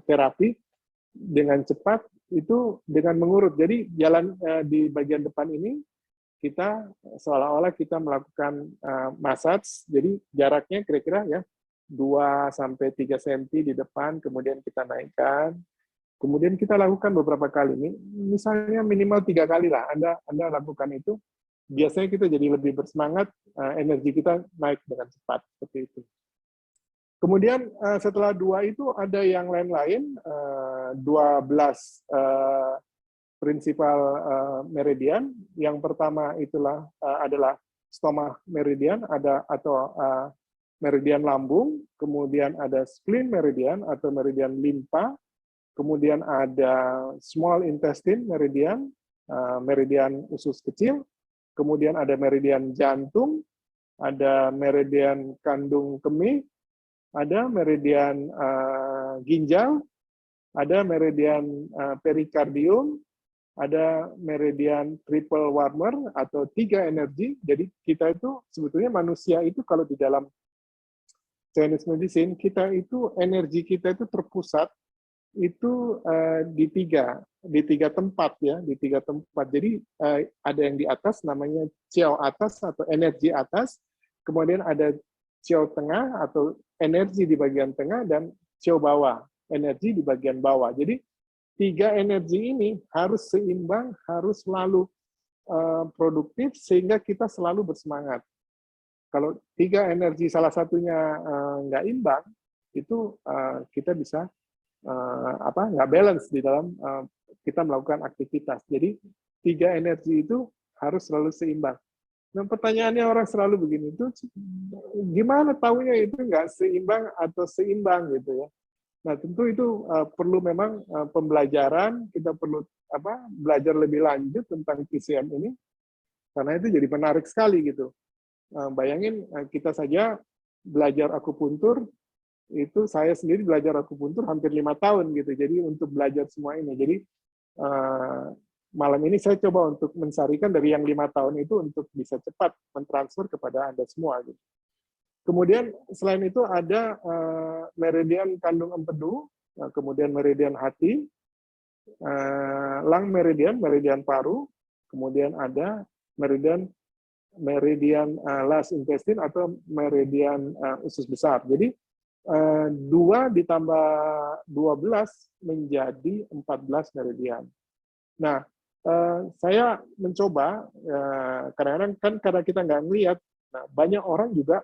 terapi dengan cepat itu dengan mengurut. Jadi jalan di bagian depan ini kita seolah-olah kita melakukan massage. Jadi jaraknya kira-kira ya 2 sampai 3 cm di depan, kemudian kita naikkan. Kemudian kita lakukan beberapa kali. Misalnya minimal 3 kali lah Anda lakukan itu. Biasanya kita jadi lebih bersemangat, energi kita naik dengan cepat seperti itu. Kemudian setelah 2 itu ada yang lain-lain, 12 prinsipal meridian. Yang pertama adalah stoma meridian, atau meridian lambung, kemudian ada spleen meridian atau meridian limpa, kemudian ada small intestine meridian, meridian usus kecil, kemudian ada meridian jantung, ada meridian kandung kemih, ada meridian ginjal, ada meridian perikardium, ada meridian triple warmer atau 3 energi. Jadi kita itu sebetulnya manusia itu kalau di dalam Chinese medicine, kita itu energi kita itu terpusat itu di tiga tempat ya, di 3 tempat. Jadi ada yang di atas namanya ciao atas atau energi atas, kemudian ada ciao tengah atau energi di bagian tengah, dan ciao bawah, energi di bagian bawah. Jadi 3 energi ini harus seimbang, harus selalu produktif sehingga kita selalu bersemangat. Kalau 3 energi salah satunya nggak imbang, itu kita bisa nggak balance di dalam kita melakukan aktivitas. Jadi 3 energi itu harus selalu seimbang. Nah, pertanyaannya orang selalu begini, itu gimana taunya itu nggak seimbang atau seimbang gitu ya. Nah, tentu itu perlu memang pembelajaran, kita perlu belajar lebih lanjut tentang PCM ini, karena itu jadi menarik sekali gitu. Bayangin kita saja belajar akupuntur, itu saya sendiri belajar akupuntur hampir 5 tahun gitu, jadi untuk belajar semua ini. Jadi malam ini saya coba untuk mensarikan dari yang 5 tahun itu untuk bisa cepat mentransfer kepada Anda semua gitu. Kemudian selain itu ada meridian kandung empedu, kemudian meridian hati, lung meridian, meridian paru, kemudian ada meridian last intestine atau meridian usus besar. Jadi 2 ditambah 12 menjadi 14 meridian. Nah, saya mencoba, kadang-kadang kan karena kita nggak ngelihat, nah, banyak orang juga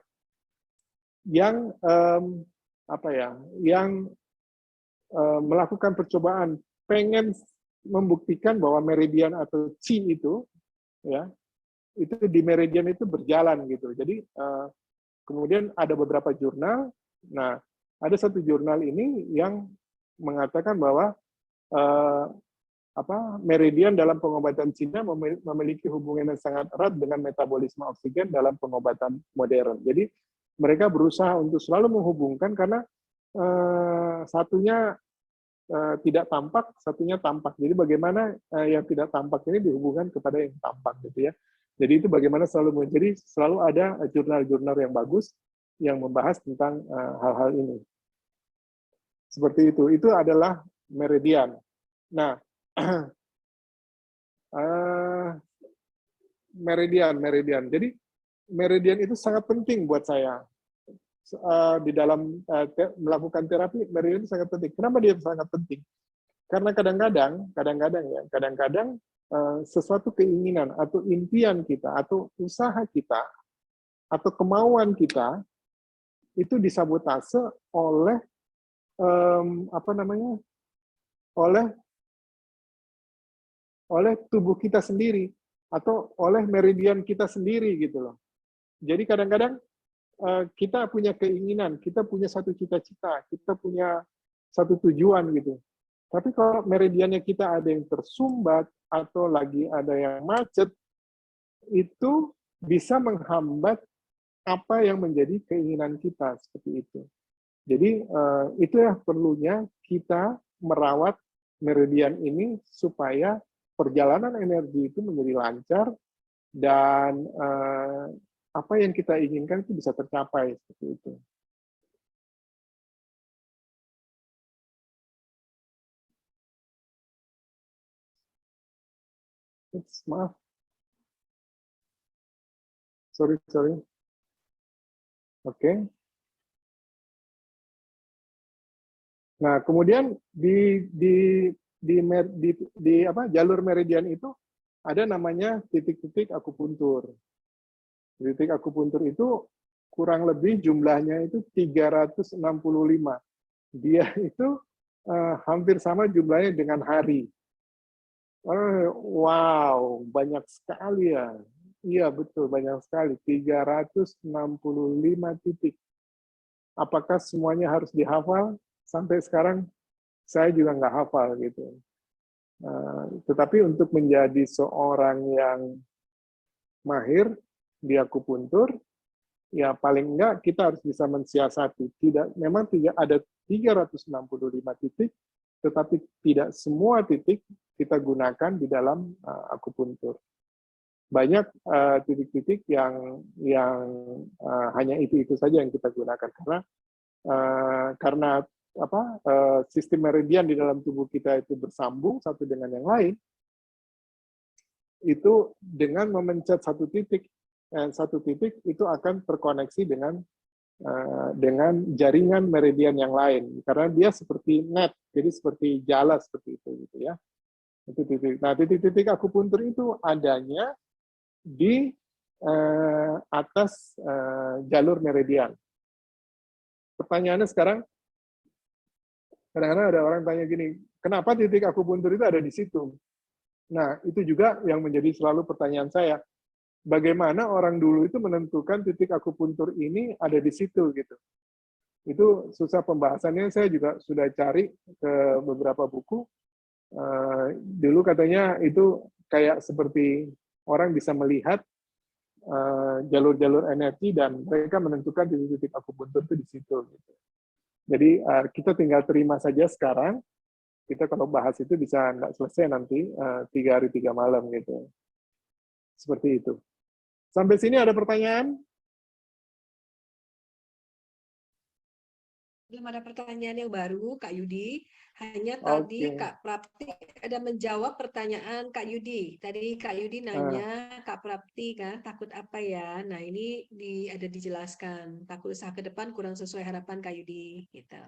yang melakukan percobaan pengen membuktikan bahwa meridian atau qi itu ya itu di Meridian itu berjalan gitu. Jadi kemudian ada beberapa jurnal. Nah, ada satu jurnal ini yang mengatakan bahwa Meridian dalam pengobatan Cina memiliki hubungan yang sangat erat dengan metabolisme oksigen dalam pengobatan modern. Jadi mereka berusaha untuk selalu menghubungkan karena satunya tidak tampak, satunya tampak. Jadi bagaimana yang tidak tampak ini dihubungkan kepada yang tampak gitu ya. Jadi itu bagaimana jadi selalu ada jurnal-jurnal yang bagus yang membahas tentang hal-hal ini. Seperti itu. Itu adalah Meridian. Nah, Meridian. Jadi Meridian itu sangat penting buat saya di dalam melakukan terapi. Meridian itu sangat penting. Kenapa dia sangat penting? Karena kadang-kadang sesuatu keinginan atau impian kita atau usaha kita atau kemauan kita itu disabotase oleh oleh tubuh kita sendiri atau oleh meridian kita sendiri gitu loh. Jadi kadang-kadang kita punya keinginan, kita punya satu cita-cita, kita punya satu tujuan gitu. Tapi kalau meridiannya kita ada yang tersumbat atau lagi ada yang macet, itu bisa menghambat apa yang menjadi keinginan kita seperti itu. Jadi itu ya perlunya kita merawat meridian ini supaya perjalanan energi itu menjadi lancar dan apa yang kita inginkan itu bisa tercapai seperti itu. Maaf. Sorry. Oke. Nah, kemudian di jalur meridian itu ada namanya titik-titik akupuntur. Titik akupuntur itu kurang lebih jumlahnya itu 365. Dia itu hampir sama jumlahnya dengan hari. Wow, banyak sekali ya. Iya, betul, banyak sekali. 365 titik. Apakah semuanya harus dihafal? Sampai sekarang saya juga nggak hafal gitu. Tetapi untuk menjadi seorang yang mahir di akupuntur, ya paling enggak kita harus bisa mensiasati. Memang tidak ada 365 titik, tetapi tidak semua titik kita gunakan di dalam akupuntur. Banyak titik-titik yang hanya itu saja yang kita gunakan karena sistem meridian di dalam tubuh kita itu bersambung satu dengan yang lain. Itu dengan memencet satu titik itu akan terkoneksi dengan jaringan meridian yang lain karena dia seperti net, jadi seperti jala seperti itu gitu ya. Itu titik. Nah, titik-titik akupuntur itu adanya di atas jalur meridian. Pertanyaannya sekarang, kadang-kadang ada orang tanya gini, kenapa titik akupuntur itu ada di situ? Nah, itu juga yang menjadi selalu pertanyaan saya. Bagaimana orang dulu itu menentukan titik akupuntur ini ada di situ gitu. Itu susah pembahasannya, saya juga sudah cari ke beberapa buku. Dulu katanya itu kayak seperti orang bisa melihat jalur-jalur energi dan mereka menentukan titik-titik akupuntur itu di situ. Gitu. Jadi kita tinggal terima saja sekarang. Kita kalau bahas itu bisa nggak selesai nanti 3 hari 3 malam gitu. Seperti itu. Sampai sini ada pertanyaan? Belum ada pertanyaan yang baru, Kak Yudi. Hanya tadi Kak Prapti ada menjawab pertanyaan Kak Yudi. Tadi Kak Yudi nanya, Kak Prapti kan takut apa ya? Nah ini ada dijelaskan. Takut usaha ke depan kurang sesuai harapan Kak Yudi. Gitu.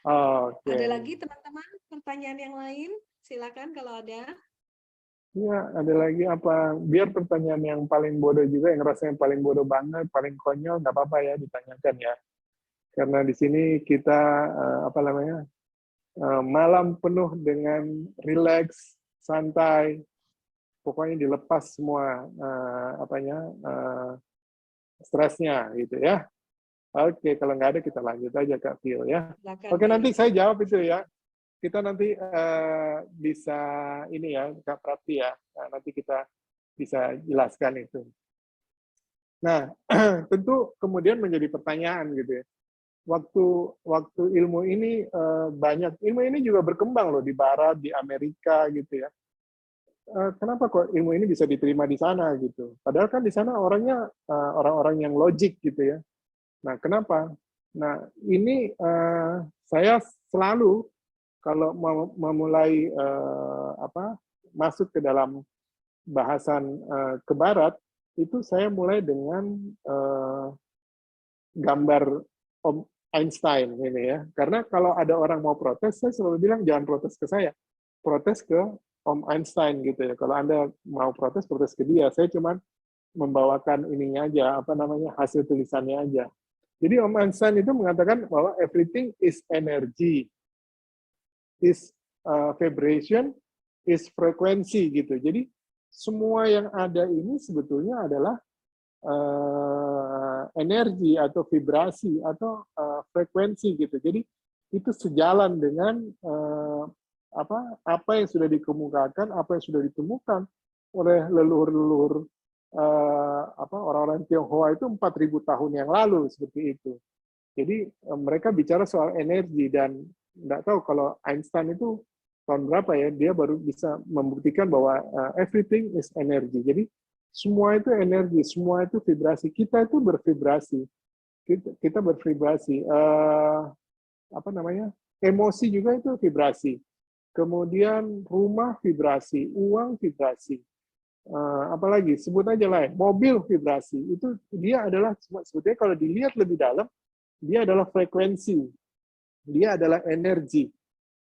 Ada lagi teman-teman pertanyaan yang lain? Silakan kalau ada. Iya, ada lagi apa? Biar pertanyaan yang paling bodoh juga, yang rasanya paling bodoh banget, paling konyol, nggak apa-apa ya ditanyakan ya. Karena di sini kita malam penuh dengan rileks, santai. pokoknya dilepas semua stresnya gitu ya. Oke, kalau nggak ada kita lanjut aja Kak Vio ya. Silakan, Oke, nanti baik. saya jawab itu ya. Kita nanti bisa ini ya Kak Prati ya. Nah, nanti kita bisa jelaskan itu. Nah, tentu kemudian menjadi pertanyaan gitu ya. Waktu ilmu ini banyak, ilmu ini juga berkembang loh di Barat, di Amerika gitu ya. Kenapa kok ilmu ini bisa diterima di sana gitu? Padahal kan di sana orangnya orang-orang yang logik gitu ya. Nah, kenapa? Nah, ini saya selalu kalau mau memulai masuk ke dalam bahasan ke Barat, itu saya mulai dengan gambar Om Einstein ini ya. Karena kalau ada orang mau protes, saya selalu bilang jangan protes ke saya, protes ke Om Einstein gitu ya. Kalau Anda mau protes, protes ke dia. Saya cuma membawakan ininya aja, hasil tulisannya aja. Jadi Om Einstein itu mengatakan bahwa everything is energy, is vibration, is frequency gitu. Jadi semua yang ada ini sebetulnya adalah energi atau vibrasi atau frekuensi gitu. Jadi itu sejalan dengan apa yang sudah dikemukakan, apa yang sudah ditemukan oleh leluhur-leluhur orang-orang Tionghoa itu 4.000 tahun yang lalu seperti itu. Jadi mereka bicara soal energi dan nggak tahu kalau Einstein itu tahun berapa ya dia baru bisa membuktikan bahwa everything is energy. Jadi semua itu energi, semua itu vibrasi. Kita itu bervibrasi. Kita bervibrasi. Emosi juga itu vibrasi. Kemudian rumah vibrasi, uang vibrasi. Apalagi sebut aja lah, mobil vibrasi. Itu dia adalah sebetulnya kalau dilihat lebih dalam, dia adalah frekuensi. Dia adalah energi.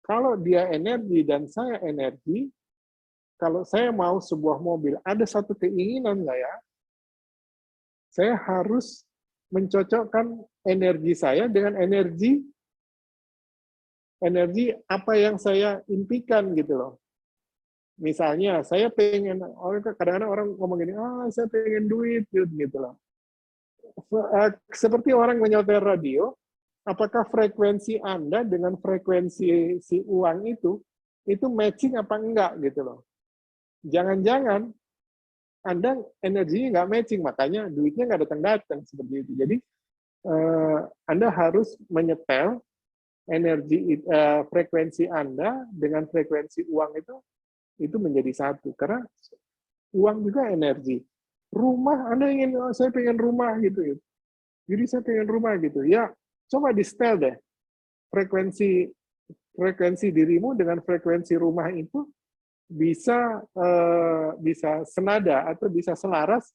Kalau dia energi dan saya energi, kalau saya mau sebuah mobil, ada satu keinginan nggak ya? Saya harus mencocokkan energi saya dengan energi apa yang saya impikan gitu loh. Misalnya, saya pengen, kadang-kadang orang ngomong gini, saya pengen duit gitu loh. Seperti orang menyetel radio, apakah frekuensi Anda dengan frekuensi si uang itu matching apa enggak gitu loh. Jangan-jangan Anda energinya nggak matching, makanya duitnya nggak datang-datang seperti itu. Jadi Anda harus menyetel frekuensi Anda dengan frekuensi uang itu menjadi satu. Karena uang juga energi. Rumah, Anda saya pengen rumah gitu. Jadi saya pengen rumah gitu. Ya, coba di setel deh frekuensi dirimu dengan frekuensi rumah itu bisa senada atau bisa selaras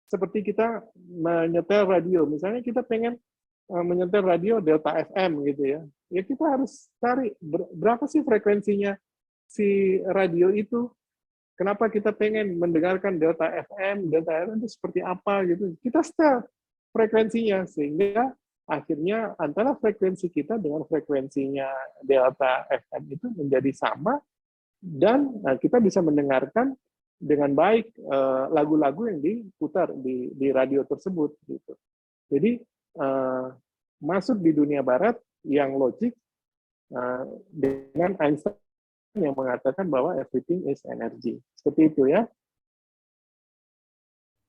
seperti kita menyetel radio. Misalnya kita pengen menyetel radio Delta FM gitu ya. Ya kita harus cari berapa sih frekuensinya si radio itu. Kenapa kita pengen mendengarkan Delta FM itu seperti apa gitu. Kita setel frekuensinya sehingga akhirnya antara frekuensi kita dengan frekuensinya Delta FM itu menjadi sama dan kita bisa mendengarkan dengan baik lagu-lagu yang diputar di radio tersebut gitu. Jadi masuk di dunia barat yang logik dengan Einstein yang mengatakan bahwa everything is energy. Seperti itu ya.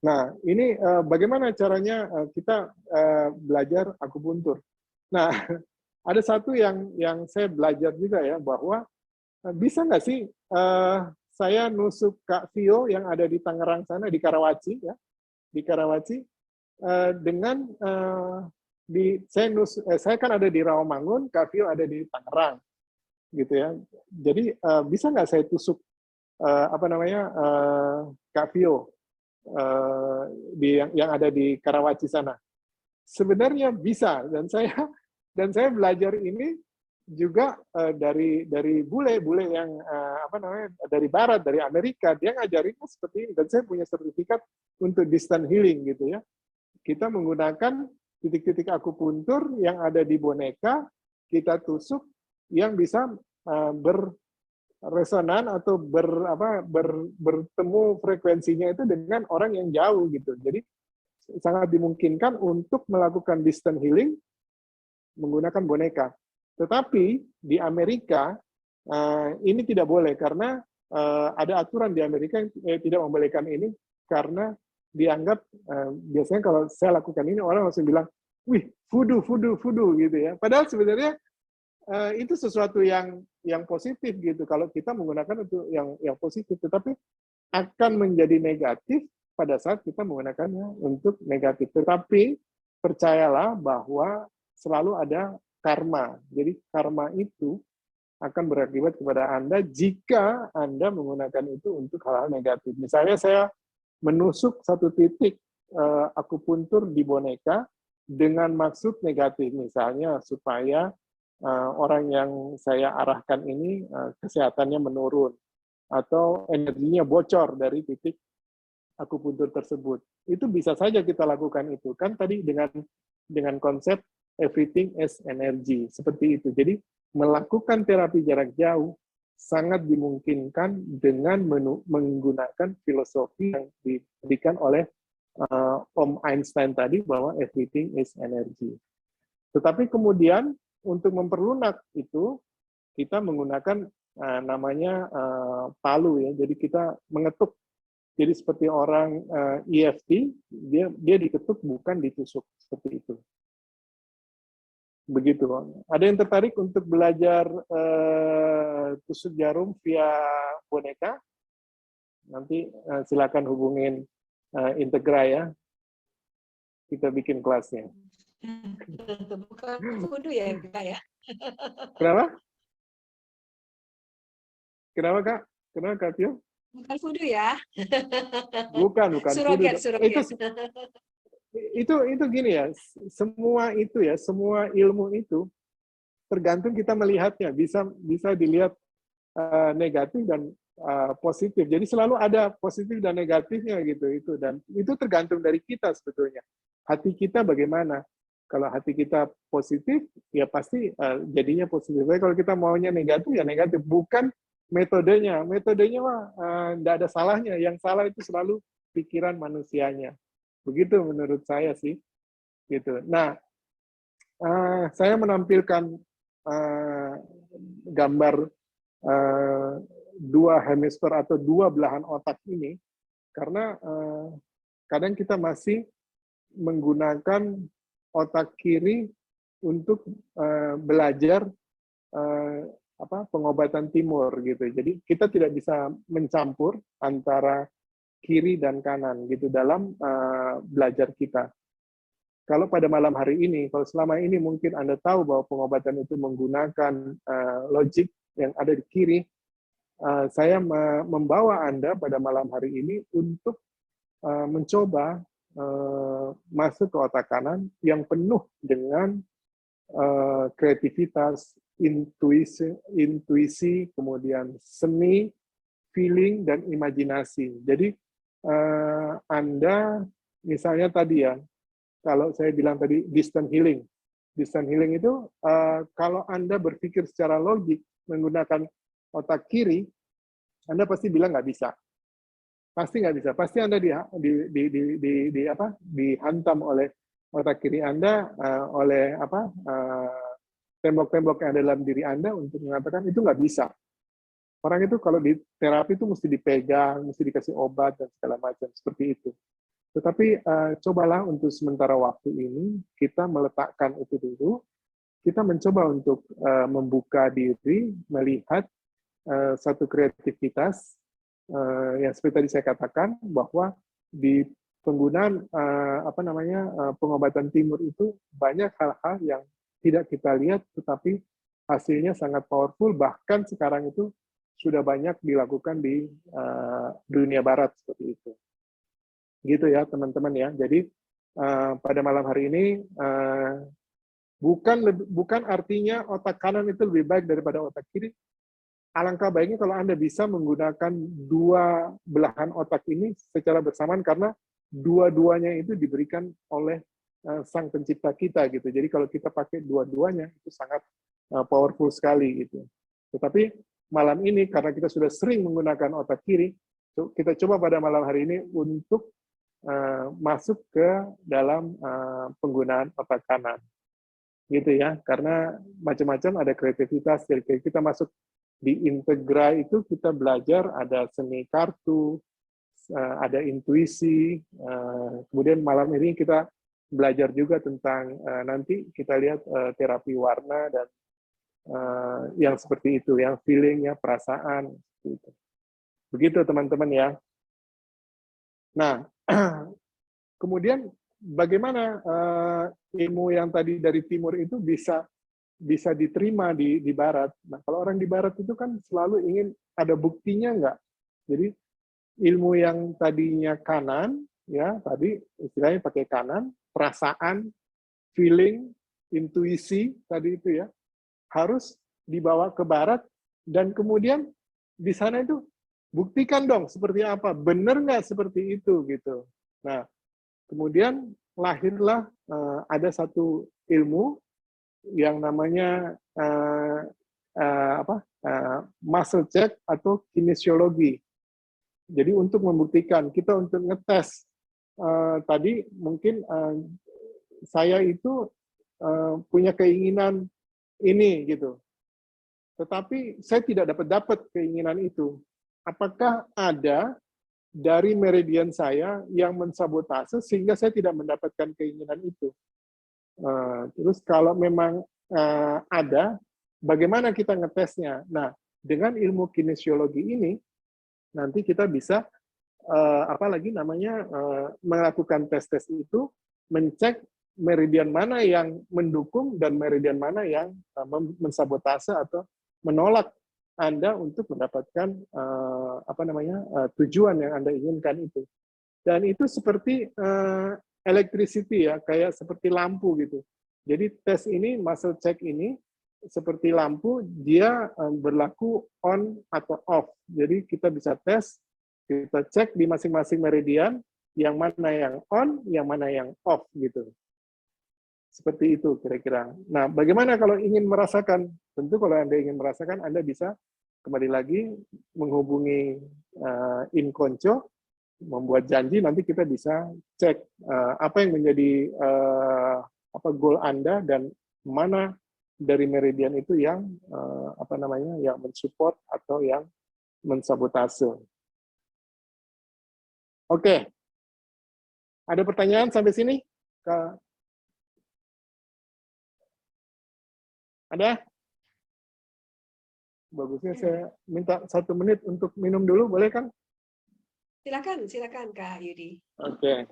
Nah, ini bagaimana caranya kita belajar akupuntur. Nah, ada satu yang saya belajar juga ya, bahwa bisa nggak sih saya nusuk Kak Vio yang ada di Tangerang sana, di Karawaci ya, di Karawaci, dengan saya kan ada di Rawamangun, Kak Vio ada di Tangerang, gitu ya. Jadi bisa nggak saya tusuk Kak Vio yang ada di Karawaci sana? Sebenarnya bisa, dan saya belajar ini juga dari bule yang dari Barat, dari Amerika. Dia ngajarinnya seperti ini, dan saya punya sertifikat untuk distant healing gitu ya. Kita menggunakan titik-titik akupuntur yang ada di boneka, kita tusuk yang bisa resonan atau bertemu frekuensinya itu dengan orang yang jauh gitu. Jadi sangat dimungkinkan untuk melakukan distant healing menggunakan boneka. Tetapi di Amerika ini tidak boleh karena ada aturan di Amerika yang tidak membolehkan ini karena dianggap biasanya kalau saya lakukan ini orang langsung bilang, wih, voodoo, voodoo, voodoo gitu ya. Padahal sebenarnya itu sesuatu yang positif gitu kalau kita menggunakan untuk yang positif, tetapi akan menjadi negatif pada saat kita menggunakannya untuk negatif. Tetapi percayalah bahwa selalu ada karma. Jadi karma itu akan berakibat kepada Anda jika Anda menggunakan itu untuk hal-hal negatif. Misalnya saya menusuk satu titik akupuntur di boneka dengan maksud negatif, misalnya supaya orang yang saya arahkan ini kesehatannya menurun atau energinya bocor dari titik akupuntur tersebut. Itu bisa saja kita lakukan itu. Kan tadi dengan konsep everything is energy, seperti itu. Jadi melakukan terapi jarak jauh sangat dimungkinkan dengan menggunakan filosofi yang diberikan oleh Om Einstein tadi bahwa everything is energy. Tetapi kemudian untuk memperlunak itu kita menggunakan namanya palu ya. Jadi kita mengetuk. Jadi seperti orang EFT, dia diketuk bukan ditusuk seperti itu. Begitu. Ada yang tertarik untuk belajar tusuk jarum via boneka? Nanti silakan hubungin Integra ya. Kita bikin kelasnya. Bukan voodoo ya, Kak ya? Kenapa? Kenapa, Kak? Kenapa, Kak Tio? Bukan voodoo ya? Bukan Suroget, voodoo. suroget. Itu gini ya, semua ilmu itu tergantung kita melihatnya, bisa dilihat negatif dan positif. Jadi selalu ada positif dan negatifnya gitu dan itu tergantung dari kita sebetulnya. Hati kita bagaimana? Kalau hati kita positif, ya pasti jadinya positif. Tapi kalau kita maunya negatif, ya negatif. Bukan metodenya. Metodenya mah nggak ada salahnya. Yang salah itu selalu pikiran manusianya. Begitu menurut saya sih. Gitu. Nah, saya menampilkan gambar dua hemisfer atau dua belahan otak ini karena kadang kita masih menggunakan otak kiri untuk belajar pengobatan timur gitu. Jadi kita tidak bisa mencampur antara kiri dan kanan gitu dalam belajar kita. Kalau pada malam hari ini, kalau selama ini mungkin Anda tahu bahwa pengobatan itu menggunakan logik yang ada di kiri, saya membawa Anda pada malam hari ini untuk mencoba masuk ke otak kanan yang penuh dengan kreativitas, intuisi, kemudian seni, feeling, dan imajinasi. Jadi Anda misalnya tadi ya, kalau saya bilang tadi distant healing itu kalau Anda berpikir secara logik menggunakan otak kiri, Anda pasti bilang nggak bisa. Pasti nggak bisa. Pasti Anda dihantam oleh otak kiri Anda, oleh tembok-tembok yang ada dalam diri Anda untuk mengatakan itu nggak bisa. Orang itu kalau di terapi itu mesti dipegang, mesti dikasih obat dan segala macam seperti itu. Tetapi cobalah untuk sementara waktu ini kita meletakkan itu dulu. Kita mencoba untuk membuka diri, melihat satu kreativitas yang seperti tadi saya katakan bahwa di penggunaan pengobatan timur itu banyak hal-hal yang tidak kita lihat, tetapi hasilnya sangat powerful. Bahkan sekarang itu sudah banyak dilakukan di dunia barat seperti itu. Gitu ya teman-teman ya. Jadi pada malam hari ini bukan artinya otak kanan itu lebih baik daripada otak kiri. Alangkah baiknya kalau Anda bisa menggunakan dua belahan otak ini secara bersamaan karena dua-duanya itu diberikan oleh Sang Pencipta kita gitu. Jadi kalau kita pakai dua-duanya itu sangat powerful sekali gitu. Tetapi malam ini karena kita sudah sering menggunakan otak kiri, kita coba pada malam hari ini untuk masuk ke dalam penggunaan otak kanan, gitu ya. Karena macam-macam ada kreativitas. Jadi kita masuk di integra itu kita belajar ada seni kartu, ada intuisi. Kemudian malam ini kita belajar juga tentang nanti kita lihat terapi warna dan yang seperti itu, yang feeling, ya perasaan. Gitu. Begitu teman-teman ya. Nah, kemudian bagaimana ilmu yang tadi dari timur itu bisa diterima di barat. Nah, kalau orang di barat itu kan selalu ingin ada buktinya enggak. Jadi ilmu yang tadinya kanan, ya tadi istilahnya pakai kanan, perasaan, feeling, intuisi tadi itu ya, harus dibawa ke barat dan kemudian di sana itu buktikan dong seperti apa, benar nggak seperti itu gitu. Nah, kemudian lahirlah ada satu ilmu yang namanya muscle check atau kinesiologi. Jadi untuk membuktikan, kita untuk ngetes tadi mungkin saya itu punya keinginan ini gitu, tetapi saya tidak dapat keinginan itu. Apakah ada dari meridian saya yang mensabotase sehingga saya tidak mendapatkan keinginan itu? Terus kalau memang ada, bagaimana kita ngetesnya? Nah, dengan ilmu kinesiologi ini, nanti kita bisa melakukan tes-tes itu, mencek meridian mana yang mendukung dan meridian mana yang mensabotase atau menolak Anda untuk mendapatkan tujuan yang Anda inginkan itu. Dan itu seperti electricity ya, kayak seperti lampu gitu. Jadi tes ini, muscle check ini seperti lampu, dia berlaku on atau off. Jadi kita bisa tes, kita cek di masing-masing meridian, yang mana yang on, yang mana yang off gitu. Seperti itu kira-kira. Nah, bagaimana kalau ingin merasakan? Tentu kalau Anda ingin merasakan, Anda bisa kembali lagi menghubungi Inkonco, membuat janji, nanti kita bisa cek apa yang menjadi goal Anda dan mana dari meridian itu yang yang mensupport atau yang mensabotase. Oke. Ada pertanyaan sampai sini? Ada? Bagusnya saya minta 1 menit untuk minum dulu, boleh kan? Silakan Kak Yudi. Oke.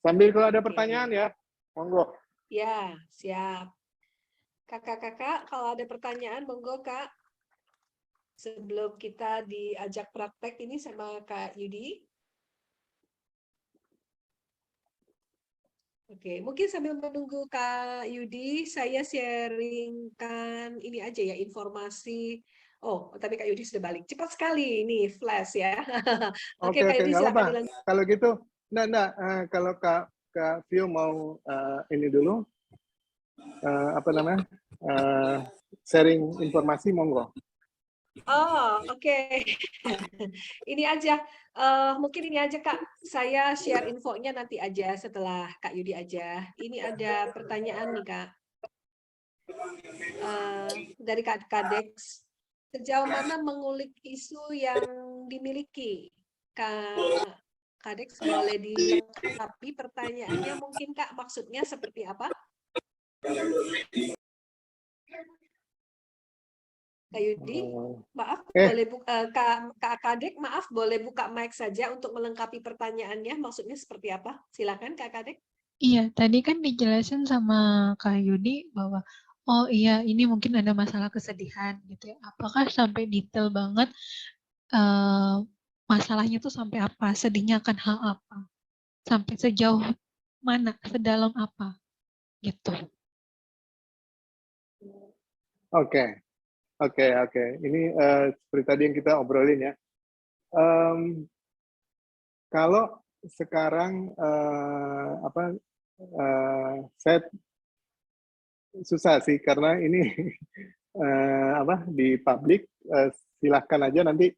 Sambil kalau ada pertanyaan ya, monggo. Ya, siap. Kakak-kakak, kalau ada pertanyaan, monggo Kak. Sebelum kita diajak praktek ini sama Kak Yudi. Oke, mungkin sambil menunggu Kak Yudi, saya sharingkan ini aja ya, informasi. Oh, tapi Kak Yudi sudah balik. Cepat sekali ini, flash ya. Oke, Kak Yudi nggak silakan apa. dilanjutkan. Kalau gitu, kalau Kak Vio mau ini dulu, sharing informasi, monggo. Oh, oke. Ini aja, mungkin ini aja Kak, saya share infonya nanti aja setelah Kak Yudi aja. Ini ada pertanyaan nih Kak, dari Kak Kadex. Sejauh mana mengulik isu yang dimiliki? Kak Kadex boleh dilengkapi pertanyaannya mungkin Kak, maksudnya seperti apa? Kak Yudi, maaf, boleh Kak Kadek, maaf, boleh buka mic saja untuk melengkapi pertanyaannya, maksudnya seperti apa? Silakan Kak Kadek. Iya, tadi kan dijelasin sama Kak Yudi bahwa, oh iya ini mungkin ada masalah kesedihan gitu ya. Apakah sampai detail banget masalahnya tuh sampai apa, sedihnya akan hal apa, sampai sejauh mana, sedalam apa, gitu. Oke. Ini seperti tadi yang kita obrolin ya. Kalau sekarang saya susah sih karena ini di publik silahkan aja nanti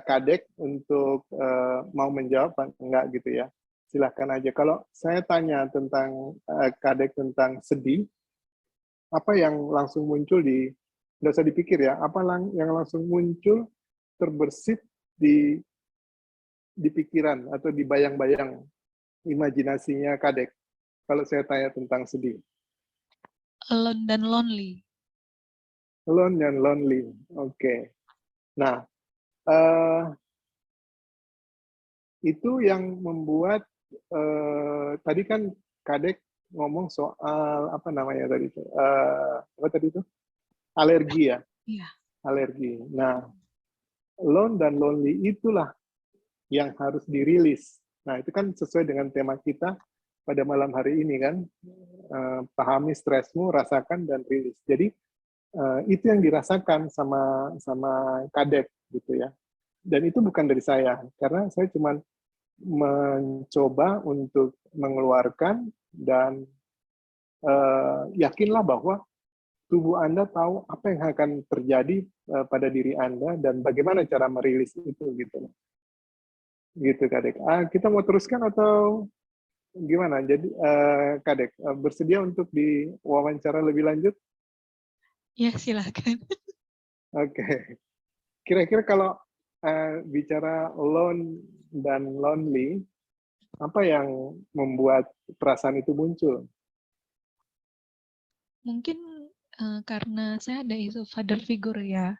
Kadek untuk mau menjawab apa enggak gitu ya. Silahkan aja. Kalau saya tanya tentang Kadek tentang sedih, apa yang langsung muncul nggak usah dipikir ya, apa yang langsung muncul terbersit di pikiran atau di bayang-bayang imajinasinya Kadek kalau saya tanya tentang sedih. Alone dan lonely. Alone dan lonely. Oke. Nah, itu yang membuat tadi kan Kadek ngomong soal apa namanya tadi itu? Apa tadi itu? Alergi ya? Iya. Alergi. Nah, alone dan lonely itulah yang harus dirilis. Nah, itu kan sesuai dengan tema kita pada malam hari ini kan, pahami stresmu, rasakan dan rilis. Jadi itu yang dirasakan sama Kadek gitu ya. Dan itu bukan dari saya, karena saya cuma mencoba untuk mengeluarkan dan yakinlah bahwa tubuh Anda tahu apa yang akan terjadi pada diri Anda dan bagaimana cara merilis itu gitu. Gitu Kadek. Kita mau teruskan atau gimana? Jadi Kadek bersedia untuk diwawancara lebih lanjut? Ya, silakan. Oke. Kira-kira kalau bicara alone dan lonely, apa yang membuat perasaan itu muncul? Mungkin karena saya ada isu father figure ya.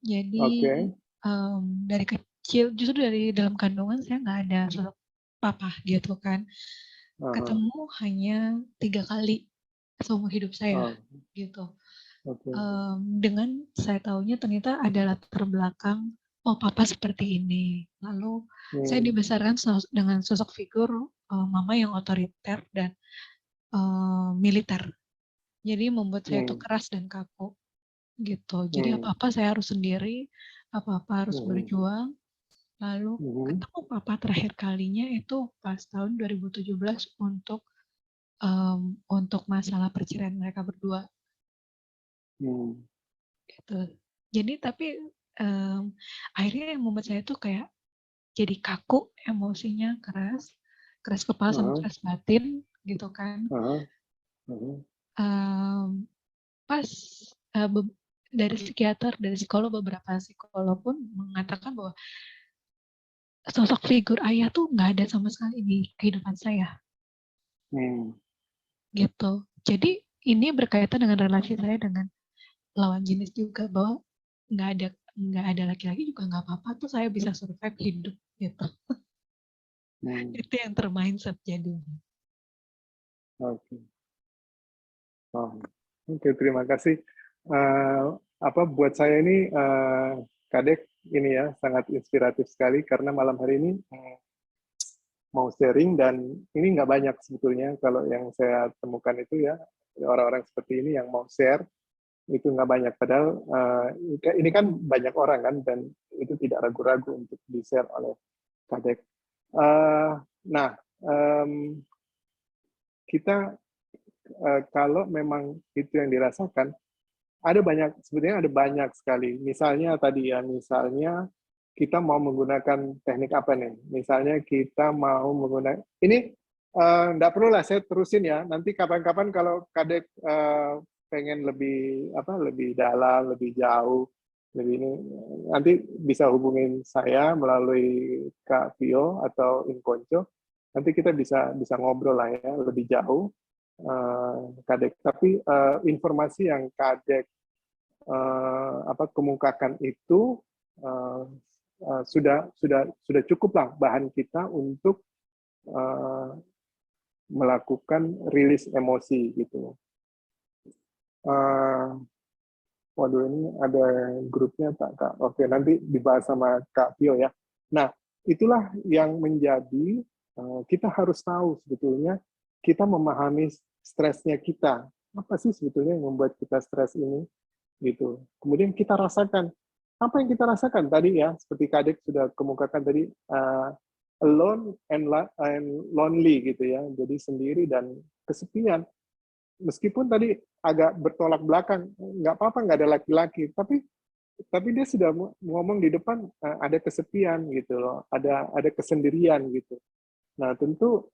Jadi Oke. dari kecil, justru dari dalam kandungan saya nggak ada sosok papa gitu kan. Ketemu hanya 3 kali seumur hidup saya gitu. Okay. Dengan saya tahunya ternyata ada latar belakang, oh papa seperti ini. Lalu saya dibesarkan dengan sosok figur mama yang otoriter dan militer. Jadi membuat saya itu keras dan kaku gitu. Jadi apa-apa saya harus sendiri, apa-apa harus berjuang. Lalu ketemu papa terakhir kalinya itu pas tahun 2017 untuk masalah perceraian mereka berdua. Gitu. Jadi tapi akhirnya yang membuat saya tuh kayak jadi kaku, emosinya keras kepala sama keras batin gitu kan. Pas dari psikiater, dari psikolog, beberapa psikolog pun mengatakan bahwa sosok figur ayah tuh nggak ada sama sekali di kehidupan saya. Gitu. Jadi ini berkaitan dengan relasi saya dengan lawan jenis juga, bahwa nggak ada laki-laki juga nggak apa-apa tuh, saya bisa survive hidup gitu. Itu yang termindset jadinya. Oke. Oke, terima kasih. Buat saya ini Kadek ini ya sangat inspiratif sekali karena malam hari ini mau sharing dan ini nggak banyak sebetulnya kalau yang saya temukan itu ya orang-orang seperti ini yang mau share itu nggak banyak, padahal ini kan banyak orang kan dan itu tidak ragu-ragu untuk di-share oleh Kadek. Kita kalau memang itu yang dirasakan, sebetulnya ada banyak sekali. Misalnya tadi ya, misalnya kita mau menggunakan teknik apa nih? Misalnya kita mau menggunakan, ini nggak perlu lah saya terusin ya, nanti kapan-kapan kalau Kadek pengen lebih dalam, lebih jauh, lebih ini, nanti bisa hubungin saya melalui Kak Vio atau Inkonco, nanti kita bisa ngobrol lah ya, lebih jauh. Kadek, tapi informasi yang Kadek kemukakan itu sudah cukup lah bahan kita untuk melakukan rilis emosi gitu. Waduh, ini ada grupnya tak Kak? Oke, nanti dibahas sama Kak Pio ya. Nah, itulah yang menjadi kita harus tahu sebetulnya kita memahami stresnya kita. Apa sih sebetulnya yang membuat kita stres ini? Gitu. Kemudian kita rasakan apa yang kita rasakan tadi ya, seperti Kadek sudah kemukakan tadi, alone and lonely gitu ya. Jadi sendiri dan kesepian. Meskipun tadi agak bertolak belakang, nggak apa-apa nggak ada laki-laki, tapi tapi dia sudah ngomong di depan ada kesepian gitu loh, ada kesendirian gitu. Nah, tentu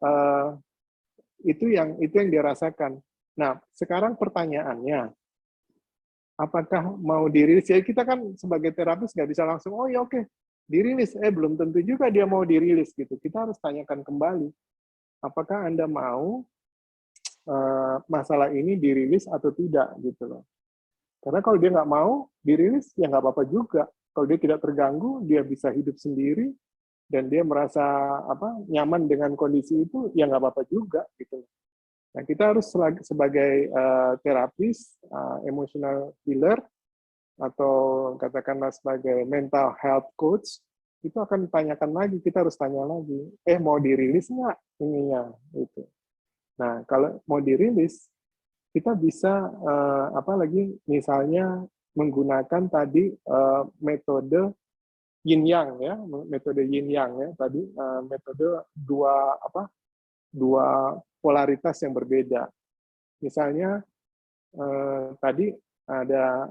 itu yang dia rasakan. Nah, sekarang pertanyaannya, apakah mau dirilis? Ya kita kan sebagai terapis nggak bisa langsung, oh ya oke, dirilis. Belum tentu juga dia mau dirilis gitu. Kita harus tanyakan kembali, apakah Anda mau masalah ini dirilis atau tidak gitu loh. Karena kalau dia nggak mau dirilis, ya nggak apa-apa juga. Kalau dia tidak terganggu, dia bisa hidup sendiri, dan dia merasa nyaman dengan kondisi itu, ya nggak apa-apa juga gitu. Nah, kita harus sebagai terapis, emotional healer, atau katakanlah sebagai mental health coach, itu akan tanyakan lagi, kita harus tanya lagi, mau dirilis nggak ininya? Gitu. Nah, kalau mau dirilis, kita bisa misalnya menggunakan tadi metode yin yang ya, metode yin yang ya tadi, metode dua polaritas yang berbeda. Misalnya tadi ada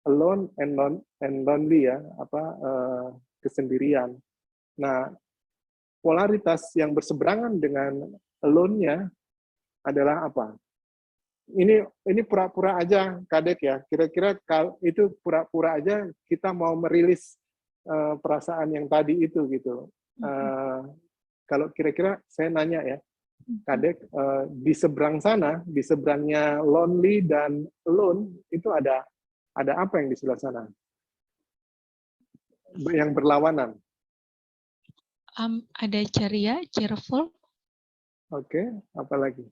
alone and lonely ya, kesendirian. Nah, polaritas yang berseberangan dengan alone-nya adalah apa? Ini pura-pura aja, Kadek ya. Kira-kira itu pura-pura aja kita mau merilis perasaan yang tadi itu gitu. Kalau kira-kira saya nanya ya, Kadek, di seberang sana, di seberangnya lonely dan alone, itu ada apa yang di sebelah sana? Yang berlawanan. Ada ceria, cheerful. Oke, apa lagi?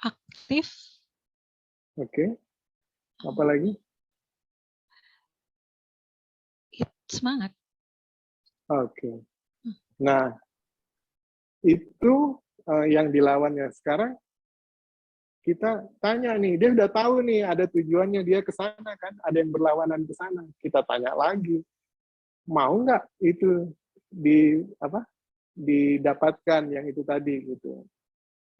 Aktif. Oke, apa lagi? Semangat. Oke. Nah, itu yang dilawannya. Sekarang kita tanya nih, dia udah tahu nih ada tujuannya dia ke sana kan, ada yang berlawanan ke sana. Kita tanya lagi, mau nggak itu didapatkan yang itu tadi gitu.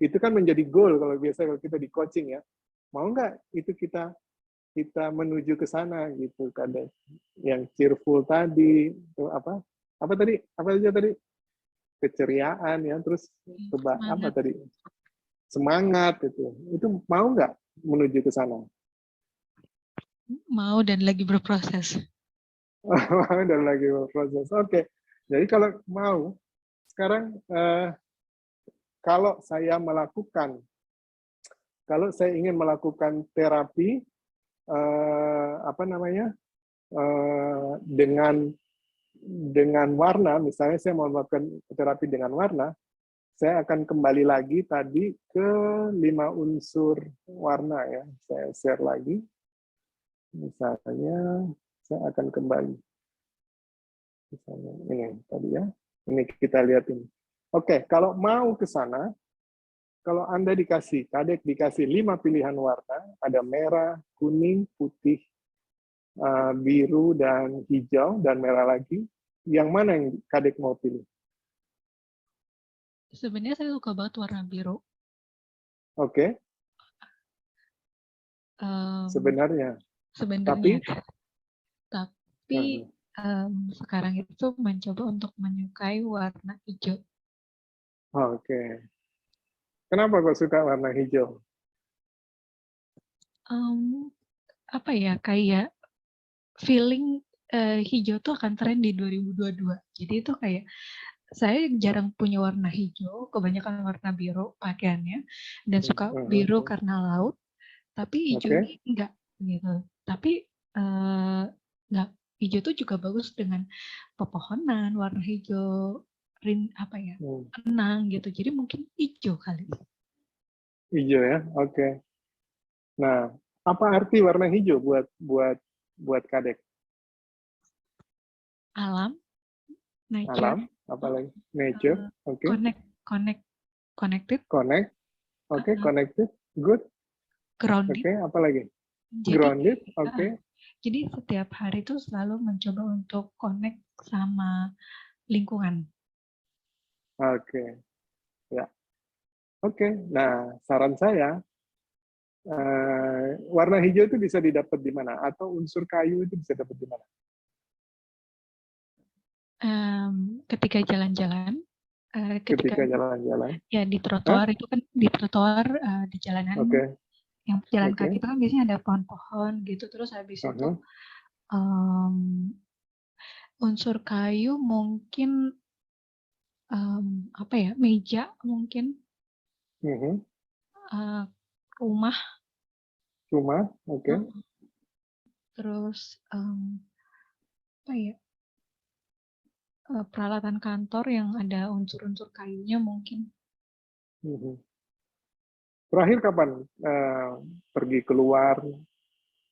Itu kan menjadi goal kalau kita di coaching ya. Mau nggak itu kita menuju ke sana gitu, kadang yang cheerful tadi, apa aja tadi, keceriaan ya, terus apa tadi, semangat itu mau nggak menuju ke sana? Mau dan lagi berproses. Mau dan lagi berproses. Oke, jadi kalau mau sekarang kalau saya ingin melakukan terapi dengan warna, misalnya saya mau melakukan terapi dengan warna, saya akan kembali lagi tadi ke 5 unsur warna ya. Saya share lagi. Misalnya saya akan kembali. Misalnya ini tadi ya. Ini kita lihat ini. Oke, kalau mau ke sana, kalau Anda Kadek dikasih 5 pilihan warna, ada merah, kuning, putih, biru, dan hijau, dan merah lagi, yang mana yang Kadek mau pilih? Sebenarnya saya suka banget warna biru. Oke. Sebenarnya. Tapi sekarang itu mencoba untuk menyukai warna hijau. Oke. Kenapa kok suka warna hijau? Kayak feeling hijau tuh akan tren di 2022. Jadi itu kayak saya jarang punya warna hijau, kebanyakan warna biru pakaiannya, dan suka biru karena laut, tapi hijau ini enggak gitu. Tapi enggak, hijau tuh juga bagus dengan pepohonan, warna hijau tenang gitu. Jadi mungkin hijau kali. Hijau ya, oke. Nah, apa arti warna hijau buat Kadek? Alam, nature. Alam, apalagi nature, oke. Connected. Oke, connected, good. Grounded. Oke, apalagi? Grounded, oke. Jadi setiap hari itu selalu mencoba untuk connect sama lingkungan. Oke, ya. Oke, nah saran saya, warna hijau itu bisa didapat di mana? Atau unsur kayu itu bisa dapat di mana? Ketika jalan-jalan, Ketika jalan-jalan. ya di trotoar itu kan di trotoar di jalanan Oke. yang jalan Oke. kaki itu kan biasanya ada pohon-pohon gitu. Terus habis itu unsur kayu mungkin apa ya, meja mungkin, rumah, Oke. terus apa ya, peralatan kantor yang ada unsur-unsur kayunya mungkin. Terakhir kapan pergi keluar,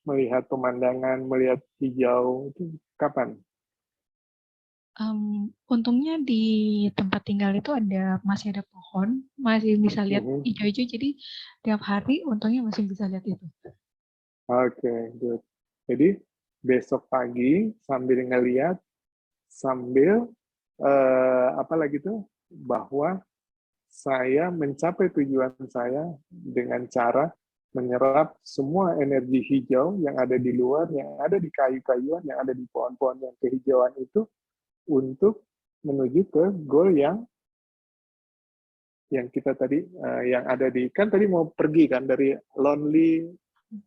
melihat pemandangan, melihat hijau, itu kapan? Untungnya di tempat tinggal itu masih ada pohon, masih bisa lihat hijau-hijau, jadi tiap hari untungnya masih bisa lihat itu. Oke, good. Jadi besok pagi sambil ngelihat, sambil apa lagi tuh, bahwa saya mencapai tujuan saya dengan cara menyerap semua energi hijau yang ada di luar, yang ada di kayu-kayuan, yang ada di pohon-pohon yang kehijauan itu, untuk menuju ke goal yang kita tadi, yang ada di, kan tadi mau pergi kan dari lonely,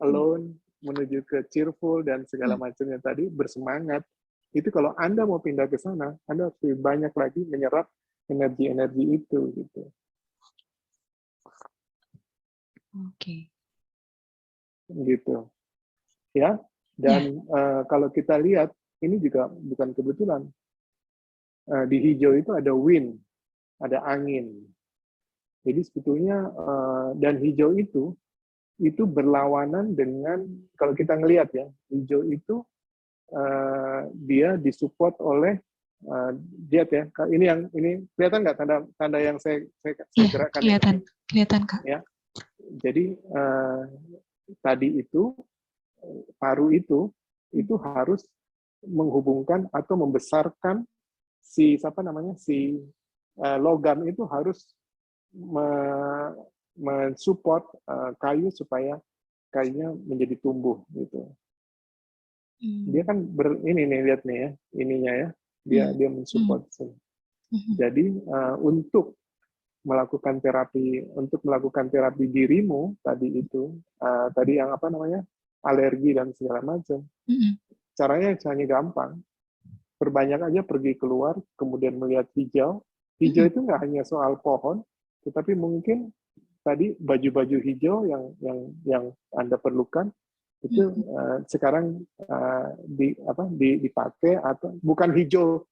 alone, menuju ke cheerful dan segala macamnya tadi, bersemangat. Itu kalau Anda mau pindah ke sana, Anda harus lebih banyak lagi menyerap energi-energi itu gitu. Oke. Gitu. Ya. Dan kalau kita lihat, ini juga bukan kebetulan. Di hijau itu ada wind, ada angin. Jadi sebetulnya, dan hijau itu berlawanan dengan, kalau kita ngelihat ya, hijau itu dia disupport oleh, lihat ya, ini kelihatan nggak tanda yang saya gerakkan ini? Kelihatan Kak. Ya, jadi tadi itu paru itu harus menghubungkan atau membesarkan si logam itu, harus mensupport kayu supaya kayunya menjadi tumbuh gitu. Dia kan ini nih, lihat nih ya, ininya ya, dia mensupport. Jadi untuk melakukan terapi dirimu tadi itu, tadi yang apa namanya, alergi dan segala macam, caranya hanya gampang. Perbanyak aja pergi keluar, kemudian melihat hijau. Hijau itu nggak hanya soal pohon, tetapi mungkin tadi baju-baju hijau yang Anda perlukan itu sekarang dipakai, atau bukan hijau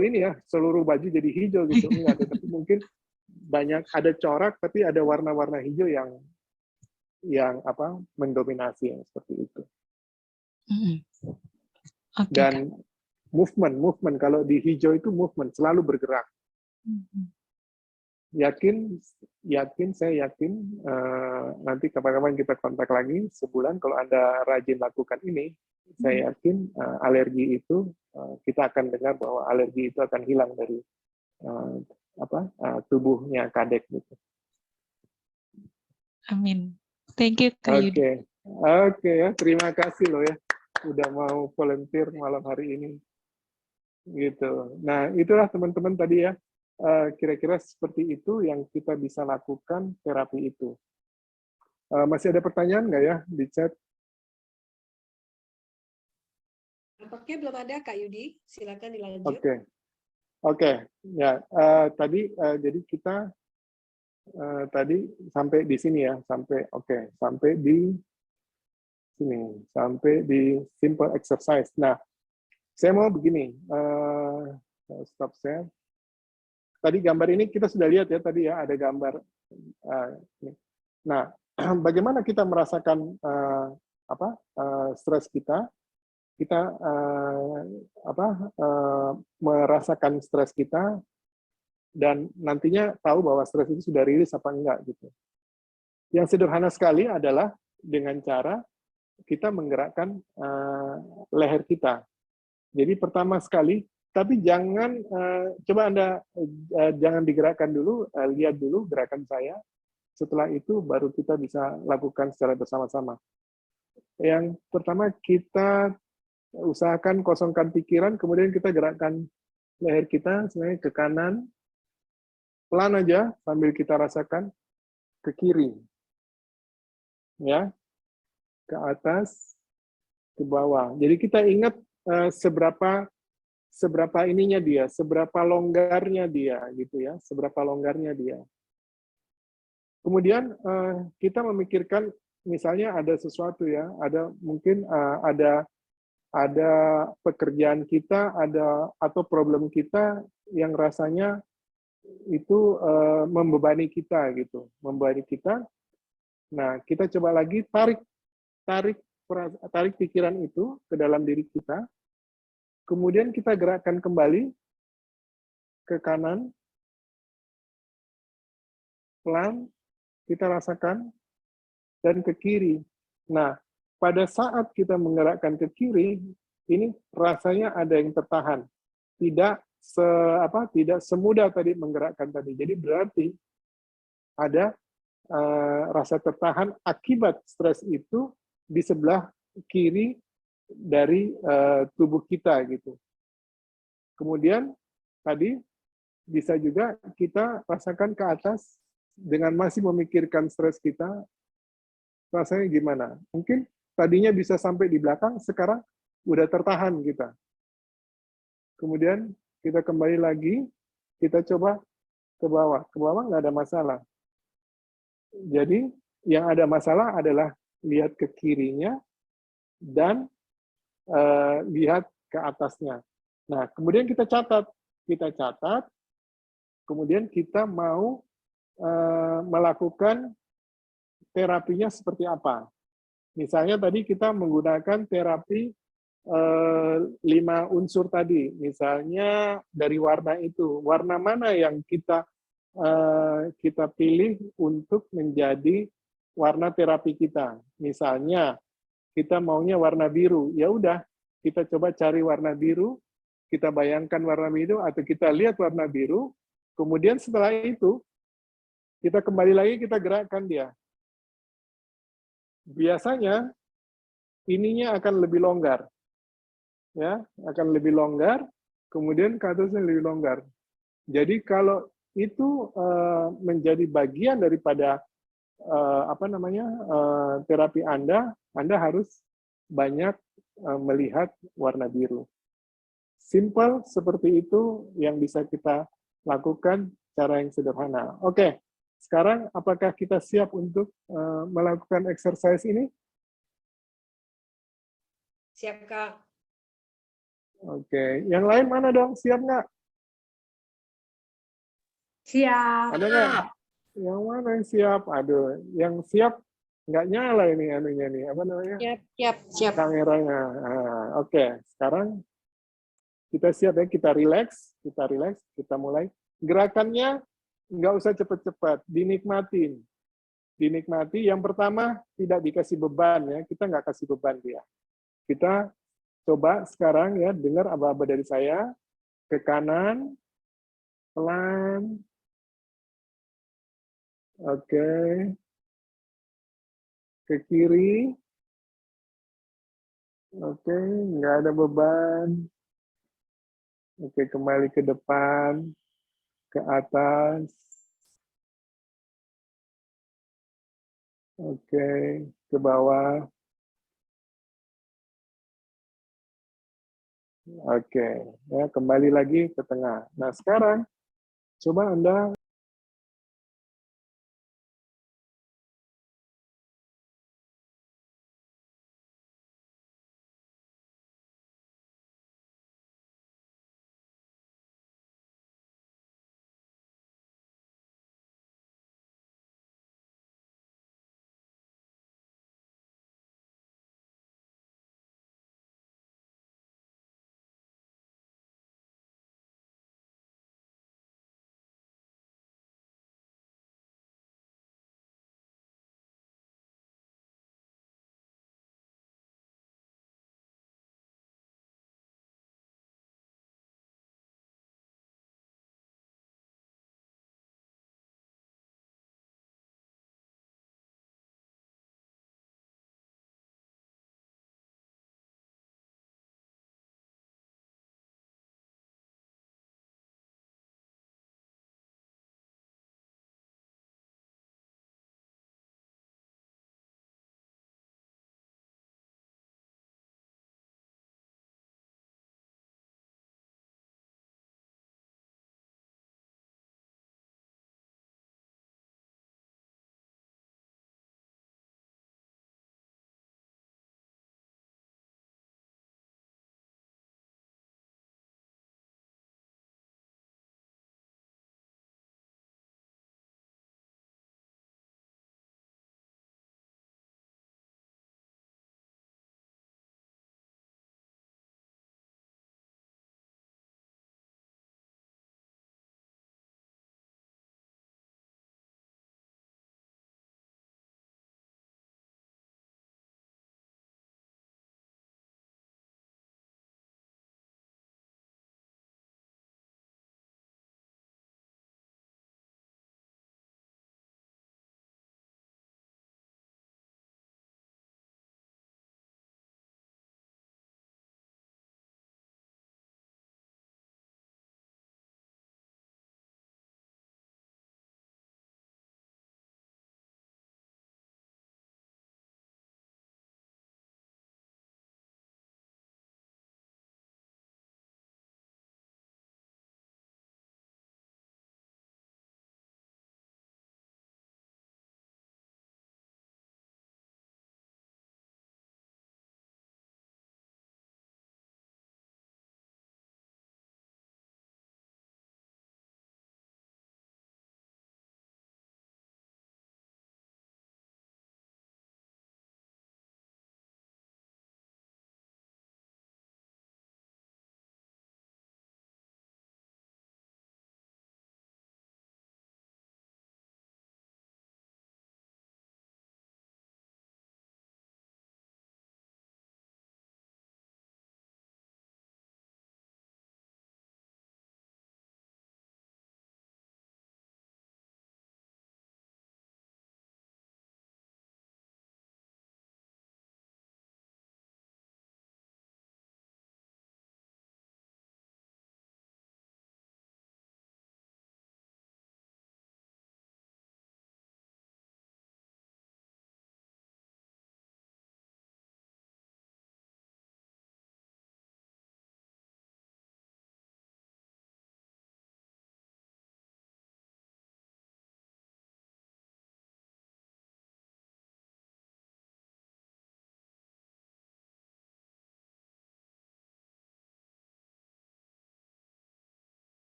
ini ya, seluruh baju jadi hijau gitu, enggak, tapi mungkin banyak ada corak, tapi ada warna-warna hijau yang mendominasi, yang seperti itu. Dan movement, kalau di hijau itu movement, selalu bergerak. Saya yakin nanti kapan-kapan kita kontak lagi sebulan, kalau Anda rajin lakukan ini, saya yakin alergi itu, kita akan dengar bahwa alergi itu akan hilang dari tubuhnya Kadek gitu. Amin. Thank you Kak Yudi. Oke ya, terima kasih loh ya, udah mau volunteer malam hari ini. Gitu. Nah, itulah teman-teman tadi ya, kira-kira seperti itu yang kita bisa lakukan terapi itu. Masih ada pertanyaan nggak ya di chat? Tampaknya belum ada Kak Yudi, silakan dilanjut. Oke. Ya, tadi jadi kita tadi sampai di sini ya, sampai di sini, sampai di simple exercise. Nah, saya mau begini, stop share. Tadi gambar ini kita sudah lihat ya, tadi ya ada gambar. Nah, bagaimana kita merasakan stres kita? Kita merasakan stres kita, dan nantinya tahu bahwa stres itu sudah rilis apa enggak gitu. Yang sederhana sekali adalah dengan cara kita menggerakkan leher kita. Jadi pertama sekali, tapi jangan coba Anda jangan digerakkan dulu, lihat dulu gerakan saya. Setelah itu baru kita bisa lakukan secara bersama-sama. Yang pertama, kita usahakan kosongkan pikiran, kemudian kita gerakkan leher kita sebenarnya ke kanan, pelan aja sambil kita rasakan ke kiri, ya, ke atas, ke bawah. Jadi kita ingat seberapa ininya dia, seberapa longgarnya dia, gitu ya, seberapa longgarnya dia. Kemudian kita memikirkan, misalnya ada sesuatu ya, ada mungkin ada pekerjaan kita, atau problem kita yang rasanya itu membebani kita gitu, membebani kita. Nah, kita coba lagi tarik pikiran itu ke dalam diri kita. Kemudian kita gerakkan kembali ke kanan, pelan, kita rasakan, dan ke kiri. Nah, pada saat kita menggerakkan ke kiri, ini rasanya ada yang tertahan. Tidak semudah tadi menggerakkan tadi. Jadi berarti ada rasa tertahan akibat stres itu di sebelah kiri dari tubuh kita gitu. Kemudian tadi bisa juga kita rasakan ke atas dengan masih memikirkan stres kita, rasanya gimana? Mungkin tadinya bisa sampai di belakang, sekarang udah tertahan kita. Kemudian kita kembali lagi, kita coba ke bawah. Ke bawah nggak ada masalah. Jadi yang ada masalah adalah lihat ke kirinya dan lihat ke atasnya. Nah, kemudian kita catat, kemudian kita mau melakukan terapinya seperti apa. Misalnya tadi kita menggunakan terapi 5 unsur tadi, misalnya dari warna itu, warna mana yang kita pilih untuk menjadi warna terapi kita. Misalnya kita maunya warna biru, ya udah kita coba cari warna biru, kita bayangkan warna biru atau kita lihat warna biru, kemudian setelah itu kita kembali lagi, kita gerakkan dia. Biasanya ininya akan lebih longgar, ya, akan lebih longgar, kemudian ke atasnya lebih longgar. Jadi kalau itu menjadi bagian daripada terapi Anda harus banyak melihat warna biru. Simple seperti itu yang bisa kita lakukan, cara yang sederhana. Oke, sekarang apakah kita siap untuk melakukan exercise ini? Siap, Kak. Oke, yang lain mana dong? Siap nggak? Siap. Ada nggak? Yang mana yang siap? Aduh, yang siap nggak nyala ini anunya nih, apa namanya? Siap. Kameranya. Nah, oke, sekarang kita siap ya, kita relax, kita mulai. Gerakannya nggak usah cepat-cepat, dinikmatin. Dinikmati, yang pertama tidak dikasih beban ya, kita nggak kasih beban dia. Kita coba sekarang ya, dengar aba-aba dari saya, ke kanan, pelan. Oke. Ke kiri. Oke, nggak ada beban. Oke, kembali ke depan, ke atas. Oke, ke bawah. Oke, ya kembali lagi ke tengah. Nah, sekarang coba Anda